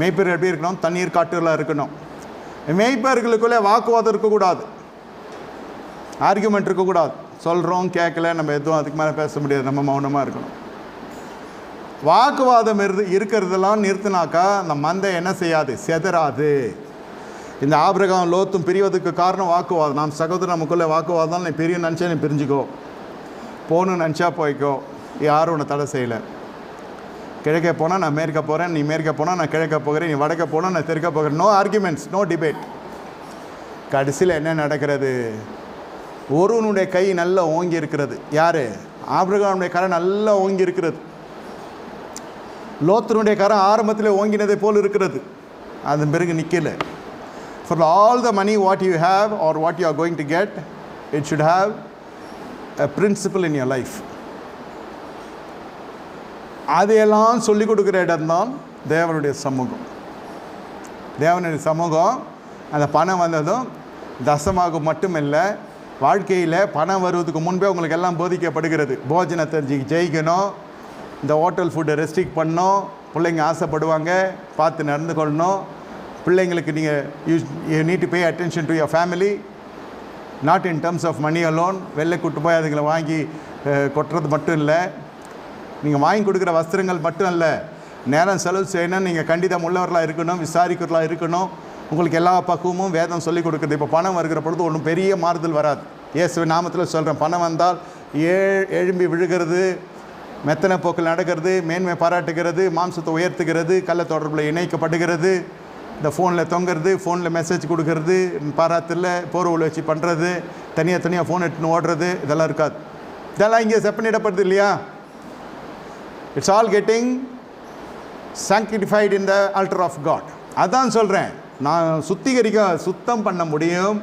மெய்ப்பர்கள் எப்படி இருக்கணும்? தண்ணீர் காட்டுகளாக இருக்கணும். மெய்ப்பர்களுக்குள்ளே வாக்குவாதம் இருக்கக்கூடாது, ஆர்கியூமெண்ட் இருக்கக்கூடாது. சொல்கிறோம் கேட்கல, நம்ம எதுவும் அதுக்கு மேலே பேச முடியாது, நம்ம மௌனமாக இருக்கணும். வாக்குவாதம் இருக்கிறதெல்லாம் நிறுத்தினாக்கா அந்த மந்தை என்ன செய்யாது? செதறாது. இந்த ஆபிரகாம் லோத்தும் பிரிவதுக்கு காரணம் வாக்குவாதம். நாம் சகோதரர் நமக்குள்ளே வாக்குவாதம், நீ பிரியும் நினச்சா நீ பிரிஞ்சுக்கோ, போகணுன்னு நினச்சா போய்க்கோ, யாரும் உன்னை தடை செய்யலை. கிழக்கே போனால் நான் மேற்க போகிறேன், நீ மேற்க போனால் நான் கிழக்க போகிறேன், நீ வடக்க போனால் நான் தெற்க போகிறேன். No arguments, no debate. கடைசியில் என்ன நடக்கிறது? ஒருவனுடைய கை நல்லா ஓங்கி இருக்கிறது. யார்? ஆபிரகாமுடைய கரை நல்லா ஓங்கி இருக்கிறது. லோத்தனுடைய கரம் ஆரம்பத்தில் ஓங்கினதை போல் இருக்கிறது, அதன் பிறகு நிற்கலை. For all the money what you have or what you are going to get, it should have a principle in your life. அதையெல்லாம் சொல்லிக் கொடுக்குற இடம்தான் தேவனுடைய சமூகம். தேவனுடைய சமூகம். அந்த பணம் வந்ததும் தசமாக மட்டுமில்லை, வாழ்க்கையில் பணம் வருவதுக்கு முன்பே உங்களுக்கு எல்லாம் போதிக்கப்படுகிறது. போஜனத்தை ஜெயிக்கணும், இந்த ஹோட்டல் ஃபுட்டை ரெஸ்ட்ரிக்ட் பண்ணணும், பிள்ளைங்க ஆசைப்படுவாங்க, பார்த்து நடந்து கொள்ளணும். பிள்ளைங்களுக்கு நீங்கள் you need to pay attention to your family, not in terms of money alone. வெளில கூட்டு போய் அதுங்களை வாங்கி கொட்டுறது மட்டும் இல்லை, நீங்கள் வாங்கி கொடுக்குற வஸ்திரங்கள் மட்டும் இல்லை, நேரம் செலவு செய்யணும், நீங்கள் கண்டிதம் உள்ளவர்களாக இருக்கணும், விசாரிக்கிறவர்களாக இருக்கணும். உங்களுக்கு எல்லா பக்குவமும் வேதம் சொல்லிக் கொடுக்குறது. இப்போ பணம் வருகிற பொழுது ஒன்றும் பெரிய மாறுதல் வராது. இயேசு நாமத்தில் சொல்கிறேன், பணம் வந்தால் எழும்பி விழுகிறது, மெத்தனை போக்கில் நடக்கிறது, மேன்மை பாராட்டுகிறது, மாம்சத்தை உயர்த்துகிறது, கள்ள தொடர்பில் இணைக்கப்படுகிறது, இந்த ஃபோனில் தொங்குறது, ஃபோனில் மெசேஜ் கொடுக்கறது, பாராத்தில் போர்வல் வச்சு பண்ணுறது, தனியாக ஃபோன் எடுத்துன்னு ஓடுறது, இதெல்லாம் இருக்காது. இதெல்லாம் இங்கே செப்பனிடப்படுது இல்லையா? It's all getting sanctified in the altar of God. அதான் சொல்கிறேன், நான் சுத்தம் பண்ண முடியும்,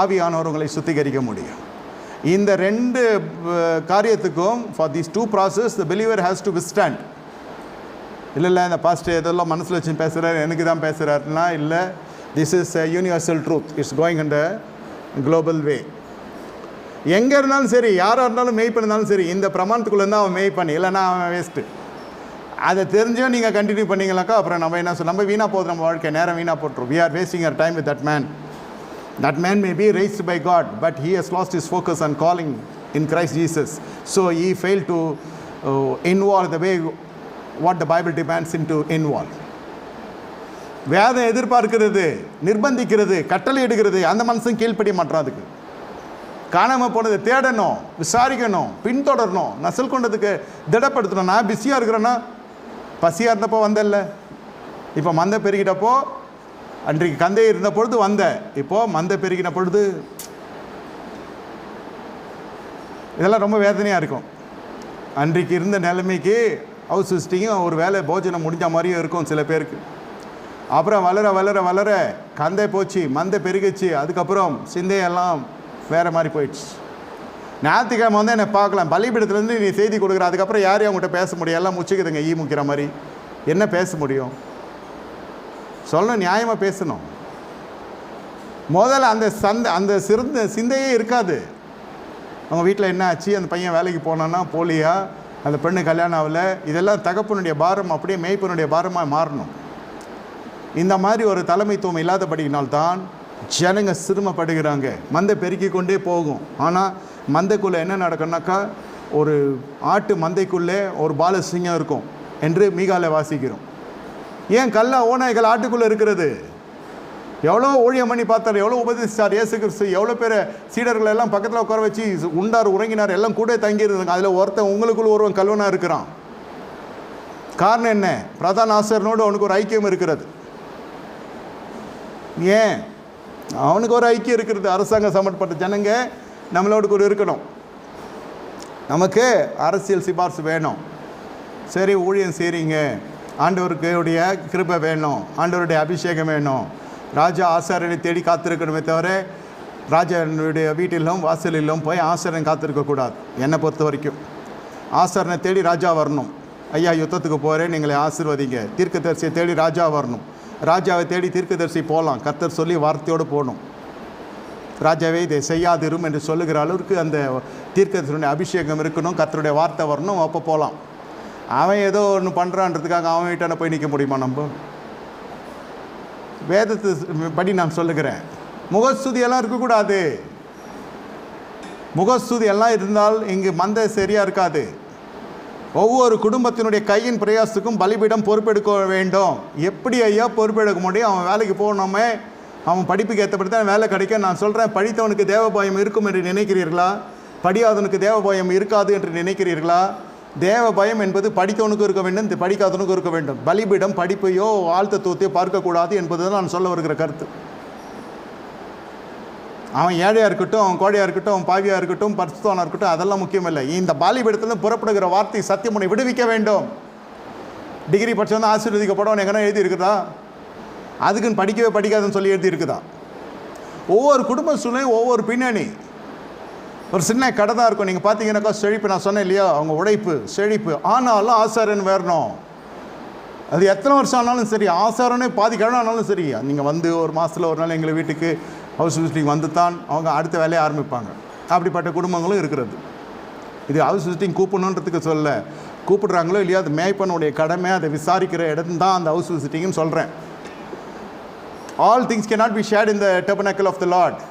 ஆவியானவர்களை சுத்திகரிக்க முடியும். இந்த ரெண்டு காரியத்துக்கும், for these two process the believer has to withstand. இல்லை இந்த பாஸ்டர் எதெல்லாம் மனசில் வச்சு பேசுகிறார், எனக்கு தான் பேசுகிறாருன்னா இல்லை, this is a universal truth. It's going in the global way. எங்கே இருந்தாலும் சரி, யாராக இருந்தாலும் மெய் பண்ணிருந்தாலும் சரி, இந்த பிரமாணத்துக்குள்ளே இருந்தால் அவன் மெய் பண்ணி, இல்லைன்னா அவன் வேஸ்ட்டு. அதை தெரிஞ்சும் நீங்கள் கண்டினியூ பண்ணிங்களாக்கா அப்புறம் நம்ம என்ன நம்ம வீணாக போகுது, நம்ம வாழ்க்கை நேரம் வீணாக போட்டுரும். We are wasting our time with that man. That man may be raised by God, but he has lost his focus on calling in Christ Jesus. So he failed to involve the way what the Bible demands him to involve. வேதம் எதிர்பார்க்கிறது, நிர்பந்திக்கிறது, கட்டளை எடுக்கிறது, அந்த மனுஷன் கீழ்ப்படிய மாட்டான். அதுக்கு காணாமல் போனது தேடணும், விசாரிக்கணும், பின்தொடரணும், நசல் கொண்டதுக்கு திடப்படுத்தணும். நான் பிஸியாக இருக்கிறேன்னா, பசியாக இருந்தப்போ வந்தேன்ல, இப்போ மந்தை பெருகிட்டப்போ, அன்றைக்கு கந்தை இருந்த பொழுது வந்தேன், இப்போது மந்தை பெருகின பொழுது, இதெல்லாம் ரொம்ப வேதனையாக இருக்கும். அன்றைக்கு இருந்த நிலைமைக்கு ஹவுஸ் விசிட்டிங்கும் ஒரு வேலை போஜனம் முடிஞ்ச மாதிரியும் இருக்கும் சில பேருக்கு. அப்புறம் வளர வளர வளர கந்தை போச்சு, மந்தை பெருகிச்சு, அதுக்கப்புறம் சிந்தையெல்லாம் வேறு மாதிரி போயிடுச்சு. ஞாயிற்றுக்கிழமை வந்து என்னை பார்க்கலாம், பள்ளிப்பீடத்துலேருந்து நீ செய்தி கொடுக்குற, அதுக்கப்புறம் யாரையும் அவங்ககிட்ட பேச முடியும், எல்லாம் முச்சிக்குதுங்க ஈ முக்கிற மாதிரி. என்ன பேச முடியும்? சொல்லணும், நியாயமாக பேசணும். முதல்ல அந்த சிந்தையே இருக்காது. அவங்க வீட்டில் என்ன ஆச்சு, அந்த பையன் வேலைக்கு போனான்னா போலியா, அந்த பெண்ணு கல்யாணம் ஆகல. இதெல்லாம் தகப்பனுடைய பாரம் அப்படியே மேய்ப்பனுடைய பாரமாக மாறணும். இந்த மாதிரி ஒரு தலைமைத்துவம் இல்லாதபடியினால்தான் ஜனங்க சிரமப்படுகிறாங்க. மந்தை பெருக்கி கொண்டே போகும். ஆனால் மந்தைக்குள்ளே என்ன நடக்கும்னாக்கா, ஒரு ஆட்டு மந்தைக்குள்ளே ஒரு பாலசிங்கம் இருக்கும் என்று மீகால வாசிக்கிறோம். ஏன் கள்ள ஓநாய்கள் ஆட்டுக்குள்ளே இருக்கிறது? எவ்வளோ ஊழியம் பண்ணி பார்த்தார், எவ்வளோ உபதேசித்தார் இயேசு கிறிஸ்து, எவ்வளோ பேர் சீடர்கள் எல்லாம் பக்கத்தில் உட்கார வச்சு உண்டார் உறங்கினார், எல்லாம் கூட தங்கியிருந்தாங்க. அதில் ஒருத்தன் உங்களுக்குள்ள ஒருவன் கல்வனாக இருக்கிறான். காரணம் என்ன? பிரதான ஆசிரியனோடு அவனுக்கு ஒரு ஐக்கியம் இருக்கிறது. ஏன் அவனுக்கு ஒரு ஐக்கியம் இருக்கிறது? அரசாங்கம் சம்பந்தப்பட்ட ஜனங்க நம்மளோடு கூட இருக்கணும். நமக்கு அரசியல் சிபார்சு வேணும். சரி, ஊழியம் செய்கிறீங்க, ஆண்டவருக்கு உடைய கிருபை வேணும், ஆண்டவருடைய அபிஷேகம் வேணும். ராஜா ஆசாரியனை தேடி காத்திருக்கணுமே தவிர ராஜாவுடைய வீட்டிலும் வாசலிலும் போய் ஆசாரியன் காத்திருக்கக்கூடாது. என்னை பொறுத்த வரைக்கும் ஆசாரியனை தேடி ராஜா வரணும். ஐயா யுத்தத்துக்கு போகிறேன், நீங்களை ஆசீர்வதிங்க. தீர்க்கதரிசியை தேடி ராஜா வரணும். ராஜாவை தேடி தீர்க்கதரிசி போகலாம். கர்த்தர் சொல்லி வார்த்தையோடு போகணும். ராஜாவே இதை செய்யாதிரும் என்று சொல்லுகிற அளவுக்கு அந்த தீர்க்கதரிசியுடைய அபிஷேகம் இருக்கணும். கர்த்தருடைய வார்த்தை வரணும். அப்போ போகலாம். அவன் ஏதோ ஒன்று பண்ணுறான்றதுக்காக அவன் வீட்டான போய் நிற்க முடியுமா? நம்ம வேதத்து படி நான் சொல்லுகிறேன், முகஸ்துதியெல்லாம் இருக்கக்கூடாது. முகஸ்துதி எல்லாம் இருந்தால் இங்கு மந்தை சரியாக இருக்காது. ஒவ்வொரு குடும்பத்தினுடைய கையின் பிரயாசத்துக்கும் பலிபீடம் பொறுப்பெடுக்க வேண்டும். எப்படி ஐயா பொறுப்பெடுக்க முடியும்? அவன் வேலைக்கு போகணுமே, அவன் படிப்புக்கு ஏற்றப்படி தான் வேலை கிடைக்கும். நான் சொல்கிறேன், படித்தவனுக்கு தேவபயம் இருக்கும் என்று நினைக்கிறீர்களா? படியாதவனுக்கு தேவபயம் இருக்காது என்று நினைக்கிறீர்களா? தேவ பயம் என்பது படித்தவனுக்கும் இருக்க வேண்டும், படிக்காதவனுக்கும் இருக்க வேண்டும். பலிபீடம் படிப்பையோ ஆழ்த்தத்துவத்தையோ பார்க்கக்கூடாது என்பது தான் நான் சொல்ல வருகிற கருத்து. அவன் ஏழையாக இருக்கட்டும், அவன் கோழையாக இருக்கட்டும், அவன் பாவியாக இருக்கட்டும், பரிசுத்தவனாக இருக்கட்டும், அதெல்லாம் முக்கியம் இல்லை. இந்த பலிபீடத்தில் புறப்படுகிற வார்த்தை சத்தியமுனை விடுவிக்க வேண்டும். டிகிரி படிச்சு வந்து ஆசீர்வதிக்கப்படும் எங்கன்னா எழுதி இருக்குதா? அதுக்குன்னு படிக்கவே படிக்காதுன்னு சொல்லி எழுதி இருக்குதா? ஒவ்வொரு குடும்ப சூழ்நிலையும் ஒவ்வொரு பின்னணி. ஒரு சின்ன கடை தான் இருக்கும். நீங்கள் பார்த்தீங்கன்னாக்கா செழிப்பு, நான் சொன்னேன் இல்லையா, அவங்க உழைப்பு செழிப்பு. ஆனாலும் ஆசாரன் வரணும். அது எத்தனை வருஷம் ஆனாலும் சரி, ஆசாரனே பாதி கிழமை ஆனாலும் சரி, நீங்கள் வந்து ஒரு மாதத்தில் ஒரு நாள் எங்கள் வீட்டுக்கு ஹவுஸ் விசிட்டிங் வந்து தான் அவங்க அடுத்த வேலையை ஆரம்பிப்பாங்க. அப்படிப்பட்ட குடும்பங்களும் இருக்கிறது. இது ஹவுஸ் விசிட்டிங் கூப்பிடணுன்றதுக்கு சொல்ல, கூப்பிடுறாங்களோ இல்லையா, அது மேய்ப்பனுடைய கடமை. அதை விசாரிக்கிற இடம் தான் அந்த ஹவுஸ் விசிட்டிங்னு சொல்கிறேன். All things cannot be shared in the tabernacle of the Lord.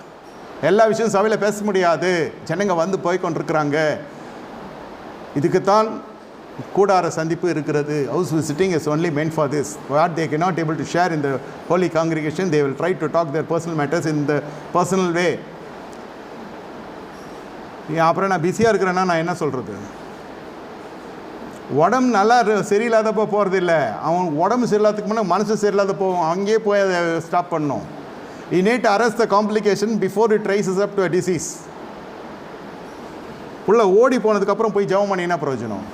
எல்லா விஷயம் சபையில் பேச முடியாது. ஜனங்க வந்து போய் கொண்டிருக்கிறாங்க. இதுக்குத்தான் கூடார சந்திப்பு இருக்கிறது. House visiting is only meant for this. What they cannot able to share in the holy congregation, they will try to talk their personal matters in the personal way. அப்புறம் நான் பிஸியாக இருக்கிறேன்னா நான் என்ன சொல்கிறது? உடம்பு நல்லா சரியில்லாதப்போ போகிறது இல்லை. அவன் உடம்பு சரியில்லாததுக்கு முன்னே மனசு சரியில்லாத போவோம். அங்கேயே போய் அதை ஸ்டாப் பண்ணணும். You need to arrest the complication before it rises up to a disease. உள்ள ஓடி போனதுக்கப்புறம் போய் ஜெபம் பண்ணினா பிரயோஜனம்?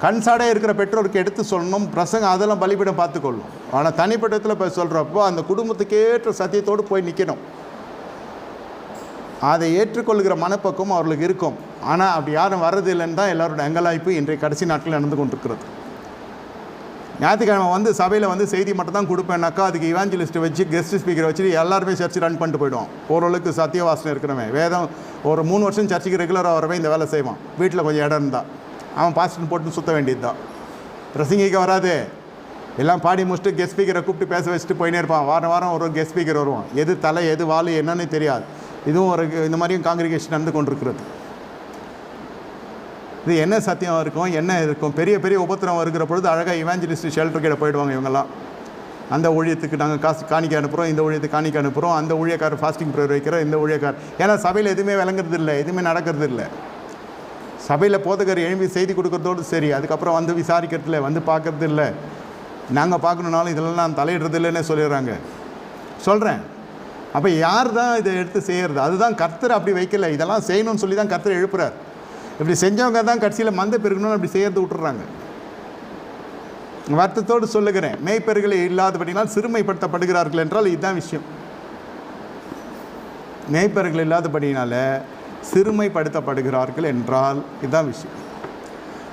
கண்சாடே இருக்கிற பெற்றோருக்கு எடுத்து சொல்லணும். பிரசங்கம் அதெல்லாம் பலிபீடம் பார்த்துக்கொள்ளும். ஆனால் தனிப்பட்டத்தில் போய் சொல்கிறப்போ அந்த குடும்பத்துக்கேற்ற சத்தியத்தோடு போய் நிற்கணும். அதை ஏற்றுக்கொள்கிற மனப்பக்கம் அவர்களுக்கு இருக்கும். ஆனால் அப்படி யாரும் வர்றதில்லைன்னு தான் எல்லோரோட அங்கலாய்ப்பு இன்றைய கடைசி நாட்களில் நடந்து கொண்டிருக்கிறது. ஞாயிற்றுக்கிழமை வந்து சபையில் வந்து செய்தி மட்டும் தான் கொடுப்பேன்னாக்கா, அதுக்கு இவாஞ்சலிஸ்ட்டை வச்சு கெஸ்ட் ஸ்பீக்கரை வச்சு எல்லாருமே சர்ச்சு ரன் பண்ணிட்டு போயிடுவோம். ஓரளவுக்கு சத்தியவாசனை இருக்கிறவன், வேதம் ஒரு 3 வருஷம் சர்ச்சுக்கு ரெகுலராக வரவே இந்த வேலை செய்வான். வீட்டில் கொஞ்சம் இடம் இருந்தால் அவன் பாஸ்டர் போட்டு சுற்ற வேண்டியது தான். பிரசங்கிக்க வராது, எல்லாம் பாடி முடிச்சுட்டு கெஸ்ட் ஸ்பீக்கரை கூப்பிட்டு பேச வச்சுட்டு போயினே இருப்பான். வாரம் வாரம் ஒரு கெஸ்ட் ஸ்பீக்கர் வருவான். எது தலை எது வால் என்னன்னு தெரியாது. இதுவும் ஒரு இந்த மாதிரியும் காங்கிரிகேஷன் நடந்து கொண்டிருக்கிறது. இது என்ன சத்தியம் இருக்கும், என்ன இருக்கும்? பெரிய பெரிய உபத்திரம் வருகிற பொழுது அழகாக இவாஞ்சலிஸ்ட் ஷெல்டர் கிட்ட போயிடுவாங்க இவங்கெல்லாம். அந்த ஊழியத்துக்கு நாங்கள் காசு காணிக்க அனுப்புகிறோம், இந்த ஊழியத்துக்கு காணிக்க அனுப்புகிறோம், அந்த ஊழியக்காரர் ஃபாஸ்டிங் ப்ரேயர் வைக்கிறோம், இந்த ஊழியக்கார். ஏன்னா சபையில் எதுவுமே விளங்குறது இல்லை, எதுவுமே நடக்கிறது இல்லை. சபையில் போதகர் எழுப்பி செய்தி கொடுக்குறதோடு சரி, அதுக்கப்புறம் வந்து விசாரிக்கிறது இல்லை, வந்து பார்க்கறது இல்லை. நாங்கள் பார்க்கணுன்னாலும் இதெல்லாம் நான் தலையிடுறது இல்லைன்னு சொல்லிடுறாங்க. சொல்கிறேன், அப்போ யார் தான் இதை எடுத்து செய்கிறது? அதுதான் கர்த்தர் அப்படி வைக்கல. இதெல்லாம் செய்யணும்னு சொல்லி தான் கர்த்தர் எழுப்புறார். இப்படி செஞ்சவங்க தான் கடைசியில் மந்தை பெருகணும்னு அப்படி செய்யறது விட்டுறாங்க. வருத்தத்தோடு சொல்லுகிறேன், மேய்ப்பெருகளை இல்லாதபடினால் சிறுமைப்படுத்தப்படுகிறார்கள் என்றால் இதுதான் விஷயம். மேய்ப்பெருகள் இல்லாதபடினால சிறுமைப்படுத்தப்படுகிறார்கள் என்றால் இதுதான் விஷயம்.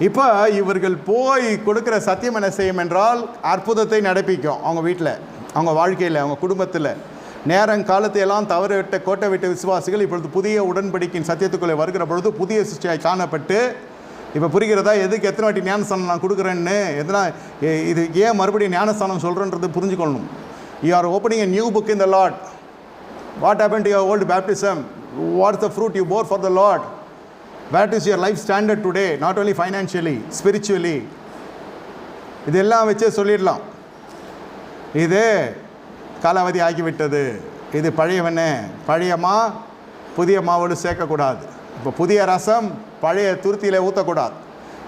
இப்போ இவர்கள் போய் கொடுக்குற சத்தியம் என்ன செய்யும் என்றால் அற்புதத்தை நடப்பிக்கும். அவங்க வீட்டில், அவங்க வாழ்க்கையில், அவங்க குடும்பத்தில் நேரங்காலத்தை எல்லாம் தவறவிட்ட கோட்டை விட்ட விசுவாசிகள் இப்பொழுது புதிய உடன்படிக்கையின் சத்தியத்துக்குள்ளே வருகிற பொழுது புதிய சிருஷ்டியாய் காணப்பட்டு இப்போ புரிகிறதா? எதுக்கு எத்தனை வாட்டி ஞானஸ்தானம் நான் கொடுக்குறேன்னு, எதனா இது ஏன் மறுபடியும் ஞானஸ்தானம் சொல்கிறேன்றது புரிஞ்சுக்கொள்ளணும். You are opening a new book in the Lord. What happen to your old baptism? What's the fruit you bore for the Lord? What is your life standard today? Not only financially, spiritually. இதெல்லாம் வச்சே சொல்லிடலாம். இது காலாவதி ஆகிவிட்டது, இது பழையவனே, பழையமா புதிய மாவோடு சேர்க்கக்கூடாது. இப்போ புதிய ரசம் பழைய துருத்தியில் ஊற்றக்கூடாது.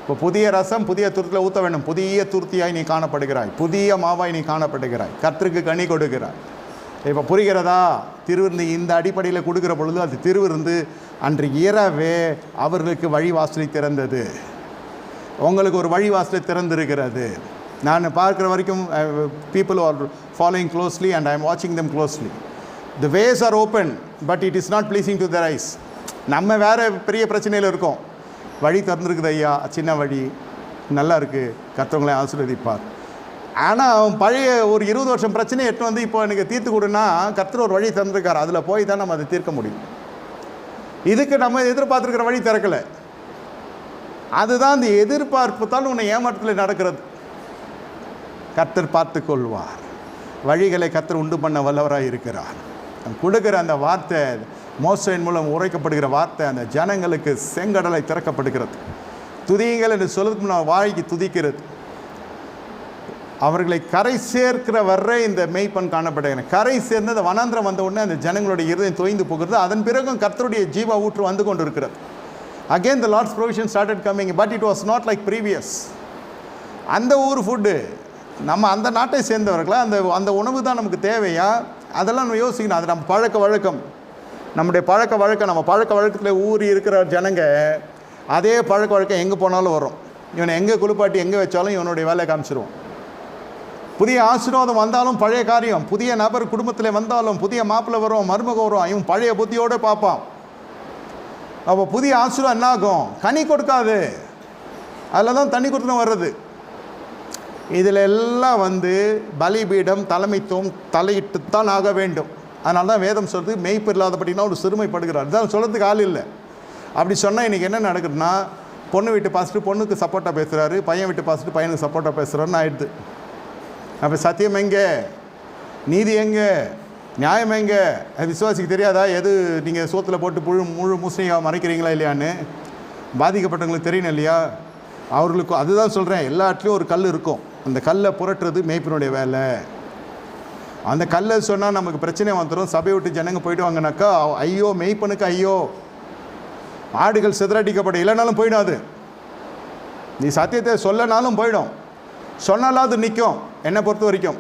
இப்போ புதிய ரசம் புதிய துருத்தியில் ஊற்ற வேண்டும். புதிய துருத்தியாய் நீ காணப்படுகிறாய், புதிய மாவாய் நீ காணப்படுகிறாய், கர்த்தருக்கு கனி கொடுக்கிறாய். இப்போ புரிகிறதா? திருவிருந்து இந்த அடிப்படையில் கொடுக்குற பொழுது அது திருவிருந்து அன்று இரவே அவர்களுக்கு வழிவாசலை திறந்தது. உங்களுக்கு ஒரு வழிவாசலை திறந்திருக்கிறது. நான் பார்க்குற வரைக்கும் people are following closely and I am வாட்சிங் them closely. The ways are open but it is not pleasing to their eyes. நம்ம வேறு பெரிய பிரச்சனையில் இருக்கோம். வழி திறந்துருக்குது ஐயா, சின்ன வழி, நல்லா இருக்குது, கர்த்தவங்களை ஆசீர்வதிப்பார். ஆனால் அவன் பழைய ஒரு 20 வருஷம் பிரச்சனையை எட்டு வந்து இப்போ எனக்கு தீர்த்து கொடுன்னா கர்த்தர் ஒரு வழி திறந்துருக்கார். அதில் போய் தான் நம்ம அதை தீர்க்க முடியும். இதுக்கு நம்ம எதிர்பார்த்துருக்கிற வழி திறக்கலை. அதுதான் அந்த எதிர்பார்ப்பு தான் உன்னை ஏமாற்றத்தில் நடக்கிறது. கர்த்தர் பார்த்து கொள்வார். வழிகளை கர்த்தர் உண்டு பண்ண வல்லவராக இருக்கிறார். கொடுக்குற அந்த வார்த்தை, மோசையின் மூலம் உரைக்கப்படுகிற வார்த்தை அந்த ஜனங்களுக்கு செங்கடலை திறக்கப்படுகிறது. துதியுங்கள் என்று சொல்லுறதுக்கு முன்னால் வாய்க்கு துதிக்கிறது. அவர்களை கரை சேர்க்கிற வரை இந்த மெய்ப்பன் காணப்படுகிறேன். கரை சேர்ந்து அந்த வனாந்திரம் வந்த உடனே அந்த ஜனங்களுடைய இருதயம் தொய்ந்து போகிறது. அதன் பிறகும் கர்த்தருடைய ஜீவ ஊற்று வந்து கொண்டு இருக்கிறது. Again the lords provision started coming but it was not like previous. அந்த ஊர் ஃபுட்டு, நம்ம அந்த நாட்டை சேர்ந்தவர்களா, அந்த உணவு தான் நமக்கு தேவையா? அதெல்லாம் நம்ம யோசிக்கணும். அது நம்ம பழக்க வழக்கம், நம்முடைய பழக்க வழக்கம். நம்ம பழக்க வழக்கத்தில் ஊறி இருக்கிற ஜனங்க அதே பழக்க வழக்கம் எங்கே போனாலும் வரும். இவனை எங்கே குளிப்பாட்டி எங்கே வச்சாலும் இவனுடைய வேலையை காமிச்சிருவோம். புதிய ஆசீர்வாதம் வந்தாலும் பழைய காரியம், புதிய நபர் குடும்பத்தில் வந்தாலும், புதிய மாப்பிள்ளை வரும், மருமக வரும், இவன் பழைய புத்தியோடு பார்ப்பான். அப்போ புதிய ஆசீர்வாதம் என்ன ஆகும்? கனி கொடுக்காது. அதில் தான் தண்ணி கொடுத்துன்னு வர்றது. இதில் எல்லாம் பலிபீடம் தலைமைத்துவம் தலையிட்டுத்தான் ஆக வேண்டும். அதனால தான் வேதம் சொல்லுது மெய்ப்பு இல்லாதபடினா ஒரு சிறுமைப்படுகிறார். இதுதான் சொல்கிறதுக்கு ஆள் இல்லை. அப்படி சொன்னால் இன்றைக்கி என்ன நடக்குதுன்னா, பொண்ணு வீட்டு பாசிட்டு பொண்ணுக்கு சப்போர்ட்டாக பேசுகிறாரு, பையன் வீட்டு பாசிட்டு பையனுக்கு சப்போர்ட்டாக பேசுகிறாருன்னு ஆயிடுது. அப்போ சத்தியம் எங்கே? நீதி எங்கே? நியாயம் எங்கே? அது விசுவாசிக்கு தெரியாதா? எது நீங்கள் சோத்தில் போட்டு முழு மூசணியாக மறைக்கிறீங்களா இல்லையான்னு பாதிக்கப்பட்டவங்களுக்கு தெரியணும் இல்லையா? அவர்களுக்கு அதுதான் சொல்கிறேன். எல்லாத்துலேயும் ஒரு கல் இருக்கும். அந்த கல்லை புரட்டுறது மேய்ப்பினுடைய வேலை. அந்த கல்லை சொன்னால் நமக்கு பிரச்சனை வந்துடும். சபை விட்டு ஜனங்க போய்டுவாங்கனாக்கா ஐயோ மெய்ப்பனுக்கு ஐயோ, ஆடுகள் சிதறடிக்கப்பட இல்லைனாலும் போயிடாது. நீ சத்தியத்தை சொல்லனாலும் போயிடும், சொன்னாலும் அது நிற்கும். என்னை பொறுத்த வரைக்கும்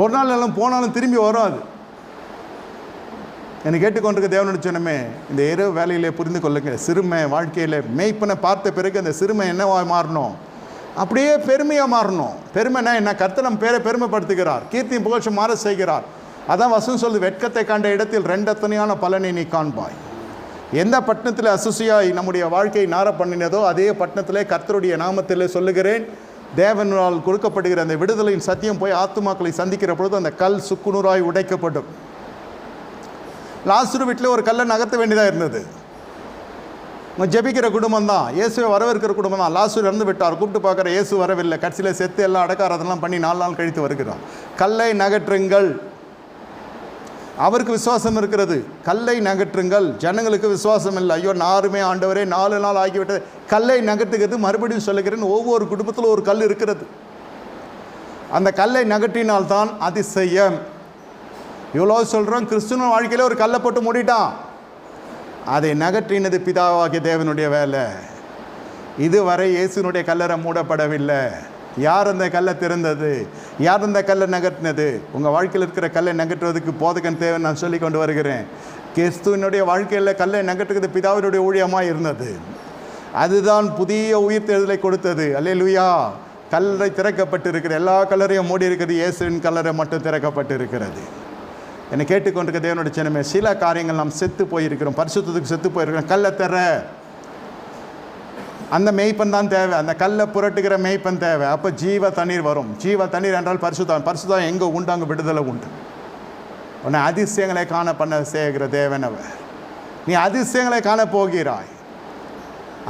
ஒரு நாள் எல்லாம் போனாலும் திரும்பி வரும். அது என்னை கேட்டுக்கொண்டிருக்க தேவனுடைய சொன்னமே, இந்த இரவு வேலையிலே புரிந்து கொள்ளுங்க. சிறுமை வாழ்க்கையில் மெய்ப்பனை பார்த்த பிறகு அந்த சிறுமை என்னவா மாறணும்? அப்படியே பெருமையாக மாறணும். பெருமைனா என்ன? கர்த்தர் நம் பேரை பெருமைப்படுத்துகிறார், கீர்த்தியும் புகழ்ச்சி மாற செய்கிறார். அதான் வசனம் சொல்லுது, வெட்கத்தை கண்ட இடத்தில் 2 அத்தனையான பலனை நீ காண்பாய். எந்த பட்டணத்தில் அசுசியாய் நம்முடைய வாழ்க்கையை நார பண்ணினதோ அதே பட்டணத்திலே கர்த்தருடைய நாமத்திலே சொல்லுகிறேன், தேவனால் கொடுக்கப்படுகிற அந்த விடுதலையின் சத்தியம் போய் ஆத்துமாக்களை சந்திக்கிற பொழுது அந்த கல் சுக்குநூறாய் உடைக்கப்படும். லாசரு வீட்டில் ஒரு கல்லை நகர்த்த வேண்டியதாக இருந்தது. ஜெபிக்கிற குடும்பம் தான், இயேசுவை வரவேற்கிற குடும்பம் தான். லாசரு இறந்து விட்டார், கூப்பிட்டு பார்க்குற இயேசு வரவில்லை. கட்சியில் செத்து எல்லாம் அடக்காரதெல்லாம் பண்ணி 4 நாள் கழித்து வருகிறார். கல்லை நகற்றுங்கள். அவருக்கு விசுவாசம் இருக்கிறது. கல்லை நகற்றுங்கள். ஜனங்களுக்கு விசுவாசம் இல்லை. ஐயோ நாருமே ஆண்டவரே 4 நாள் ஆகிவிட்டது. கல்லை நகர்த்துகிறது. மறுபடியும் சொல்லுகிறேன், ஒவ்வொரு குடும்பத்தில் ஒரு கல் இருக்கிறது. அந்த கல்லை நகற்றினால்தான் அதிசயம். இவ்வளோ சொல்கிறோம். கிறிஸ்துவ வாழ்க்கையில் ஒரு கல்லை போட்டு மூடிட்டான். அதை நகற்றினது பிதாவாகிய தேவனுடைய வேலை. இதுவரை இயேசுனுடைய கல்லறை மூடப்படவில்லை. யார் அந்த கல்லை திறந்தது? யார் அந்த கல்லை நகர்த்தினது? உங்கள் வாழ்க்கையில் இருக்கிற கல்லை நகற்றுவதற்கு போதகன் தேவை. நான் சொல்லி கொண்டு வருகிறேன். கிறிஸ்துவனுடைய வாழ்க்கையில் கல்லை நகற்றுவது பிதாவினுடைய ஊழியமாக இருந்தது. அதுதான் புதிய உயிர் தேர்தலை கொடுத்தது. அல்லேலூயா. கல்லறை திறக்கப்பட்டு இருக்கிற எல்லா கல்லறையும் மூடி இருக்கிறது. இயேசுவின் கல்லறை மட்டும் திறக்கப்பட்டு இருக்கிறது. என்னை கேட்டுக்கொண்டிருக்க தேவனுடைய சின்னமே, சில காரியங்கள் நாம் செத்து போயிருக்கிறோம், பரிசுத்தத்துக்கு செத்து போயிருக்கிறோம். கல்லை தர அந்த மெய்ப்பன் தான் தேவை. அந்த கல்லை புரட்டுகிற மெய்ப்பன் தேவை. அப்போ ஜீவ தண்ணீர் வரும். ஜீவ தண்ணீர் என்றால் பரிசுத்தம். பரிசுத்தம் எங்கே உண்டு அங்கே விடுதலை உண்டு. உன்னை அதிசயங்களை காண பண்ண செய்கிற தேவன் அவர். நீ அதிசயங்களை காண போகிறாய்.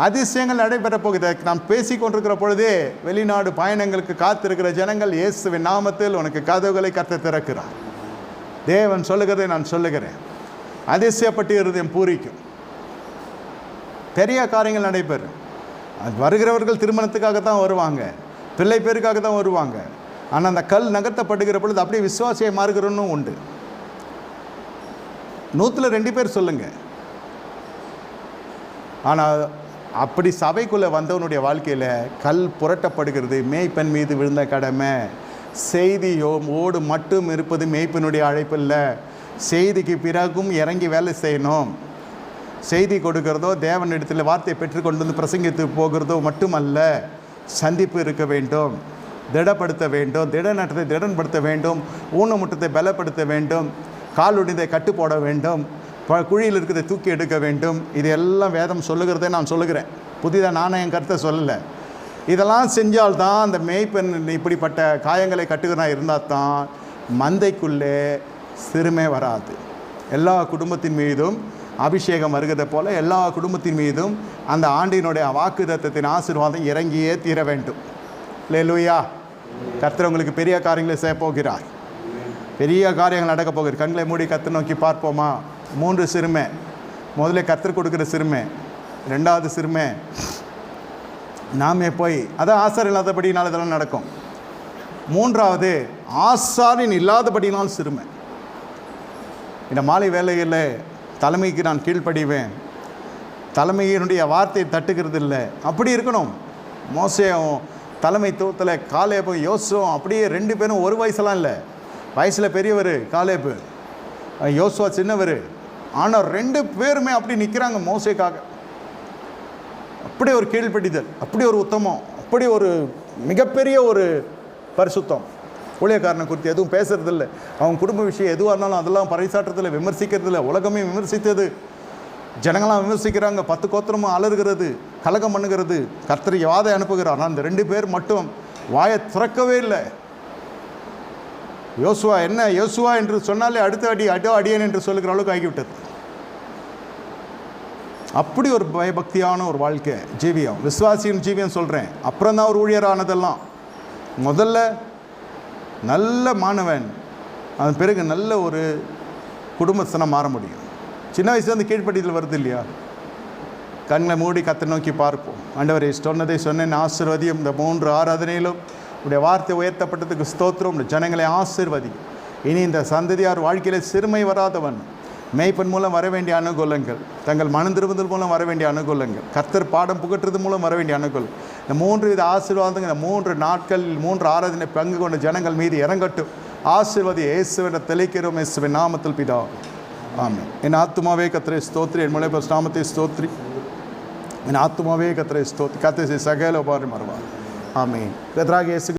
அதிசயங்கள் நடைபெறப் போகுது. நாம் பேசி கொண்டிருக்கிற பொழுதே வெளிநாடு பயணங்களுக்கு காத்திருக்கிற ஜனங்கள் இயேசுவின் நாமத்தில் உனக்கு கதவுகளை கர்த்தர் திறக்கிறார். தேவன் சொல்லுகிறதை நான் சொல்லுகிறேன். அதிசயப்பட்டு இருதயம் பூரிக்கும். பெரிய காரியங்கள் நடைபெறும். அது வருகிறவர்கள் திருமணத்துக்காகத்தான் வருவாங்க, பிள்ளை பேருக்காக தான் வருவாங்க. ஆனால் அந்த கல் நகர்த்தப்படுகிற பொழுது அப்படியே விசுவாசியை மாறுகிறன்னு உண்டு. 100ல் 2 பேர் சொல்லுங்க. ஆனால் அப்படி சபைக்குள்ளே வந்தவனுடைய வாழ்க்கையில் கல் புரட்டப்படுகிறது. மேய்ப்பன் மீது விழுந்த கடமை. செய்தியோடு மட்டும் இருப்பது மேய்ப்பனுடைய அழைப்பு இல்லை. செய்திக்கு பிறகும் இறங்கி வேலை செய்யணும். செய்தி கொடுக்கிறதோ தேவனிடத்தில் வார்த்தையை பெற்றுக்கொண்டு வந்து பிரசங்கித்து போகிறதோ மட்டுமல்ல, சந்திப்பு இருக்க வேண்டும், திடப்படுத்த வேண்டும், திடநட்டத்தை திடன்படுத்த வேண்டும், ஊனமுற்றத்தை பலப்படுத்த வேண்டும், காலுடையதை கட்டு போட வேண்டும், குழியில் இருக்கிறதை தூக்கி எடுக்க வேண்டும். இது எல்லாம் வேதம் சொல்லுகிறதே நான் சொல்லுகிறேன். புதிதாக நானே என் கருத்தை சொல்லலை. இதெல்லாம் செஞ்சால்தான் அந்த மேய்ப்பெண் இப்படிப்பட்ட காயங்களை கட்டுகிறா இருந்தால் தான் மந்தைக்குள்ளே சிறுமை வராது. எல்லா குடும்பத்தின் மீதும் அபிஷேகம் வருகிறத போல எல்லா குடும்பத்தின் மீதும் அந்த ஆண்டினுடைய வாக்குத்தத்தத்தின் ஆசீர்வாதம் இறங்கியே தீர வேண்டும். அல்லேலூயா. கர்த்தர் உங்களுக்கு பெரிய காரியங்களை செய்ய போகிறார். பெரிய காரியங்கள் நடக்க போகிறார். கண்களை மூடி கர்த்தர் நோக்கி பார்ப்போமா? 3 சிறுமை. முதல்ல கர்த்தர் கொடுக்குற சிறுமை. 2வது சிறுமை நாமே போய், அதான் ஆசார் இல்லாதபடினால் இதெல்லாம் நடக்கும். 3வது ஆசாரின் இல்லாதபடினால் சிறுமை. இந்த மாலை வேலையில் தலைமைக்கு நான் கீழ்ப்படிவேன், தலைமையினுடைய வார்த்தையை தட்டுக்கிறது இல்லை, அப்படி இருக்கணும். மோசேயும் தலைமைத்துவத்தில் காலேபும் யோசுவும் அப்படியே 2 பேரும் ஒரு வயசுலாம் இல்லை. வயசில் பெரியவர் காலேபு, யோசுவா சின்னவர். ஆனால் 2 பேருமே அப்படி நிற்கிறாங்க மோசேக்காக. அப்படி ஒரு கீழ்ப்படிதல், அப்படி ஒரு உத்தமம், அப்படி ஒரு மிகப்பெரிய ஒரு பரிசுத்தம். ஊழியக்காரனை குறித்து எதுவும் பேசுறதில்லை. அவங்க குடும்ப விஷயம் எதுவாக இருந்தாலும் அதெல்லாம் பறைசாற்றதில்லை, விமர்சிக்கிறதில்லை. உலகமே விமர்சித்தது, ஜனங்களாம் விமர்சிக்கிறாங்க, 10 கோத்திரமும் அலறுகிறது, கலகம் பண்ணுகிறது. கர்த்தர் வாதை அனுப்புகிறார். ஆனால் அந்த 2 பேர் மட்டும் வாயை திறக்கவே இல்லை. யோசுவா என்ன யோசுவா என்று சொன்னாலே அடுத்த அடியேன் என்று சொல்லுகிற அளவுக்கு ஆகிவிட்டது. அப்படி ஒரு பயபக்தியான ஒரு வாழ்க்கை ஜீவியம், விசுவாசியின் ஜீவியம் சொல்கிறேன். அப்புறம் தான் ஒரு ஊழியரானதெல்லாம். முதல்ல நல்ல மாணவன், அதன் பிறகு நல்ல ஒரு குடும்பஸ்தனாக மாற முடியும். சின்ன வயசுலேருந்து கீழ்ப்படிதல் வருது இல்லையா? கண்களை மூடி கர்த்தரை நோக்கி பார்ப்போம். ஆண்டவரே, சொன்னதை சொன்னேன், ஆசீர்வதியும். இந்த 3 ஆராதனையிலும் உடைய வார்த்தை உயர்த்தப்பட்டதுக்கு ஸ்தோத்திரம். இந்த ஜனங்களை ஆசீர்வதி. இனி இந்த சந்ததியார் வாழ்க்கையில் சிறுமை வராதவன், மேய்ப்பன் மூலம் வர வேண்டிய அனுகூலங்கள், தங்கள் மனம் திரும்புதல் மூலம் வர வேண்டிய அனுகூலங்கள், கர்த்தர் பாடம் புகட்டுறது மூலம் வர வேண்டிய அனுகூலம், இந்த 3 வித ஆசீர்வாதங்கள் இந்த 3 நாட்களில் 3 ஆராதனை பங்கு கொண்ட ஜனங்கள் மீது இறங்கட்டும். ஆசீர்வாதி இயேசுவின் தெளிக்கிறோம். இயேசுவின் நாமத்தில் பிதாவே, ஆமென். என் ஆத்துமாவே கர்த்தரை ஸ்தோத்திரி, என் முளைப்ப நாமத்தை ஸ்தோத்திரி. என் ஆத்துமாவே கர்த்தரை ஸ்தோத்திரி. கர்த்தர் சகல உபகாரம் வருவார். ஆமென். கர்த்தராகிய இயேசு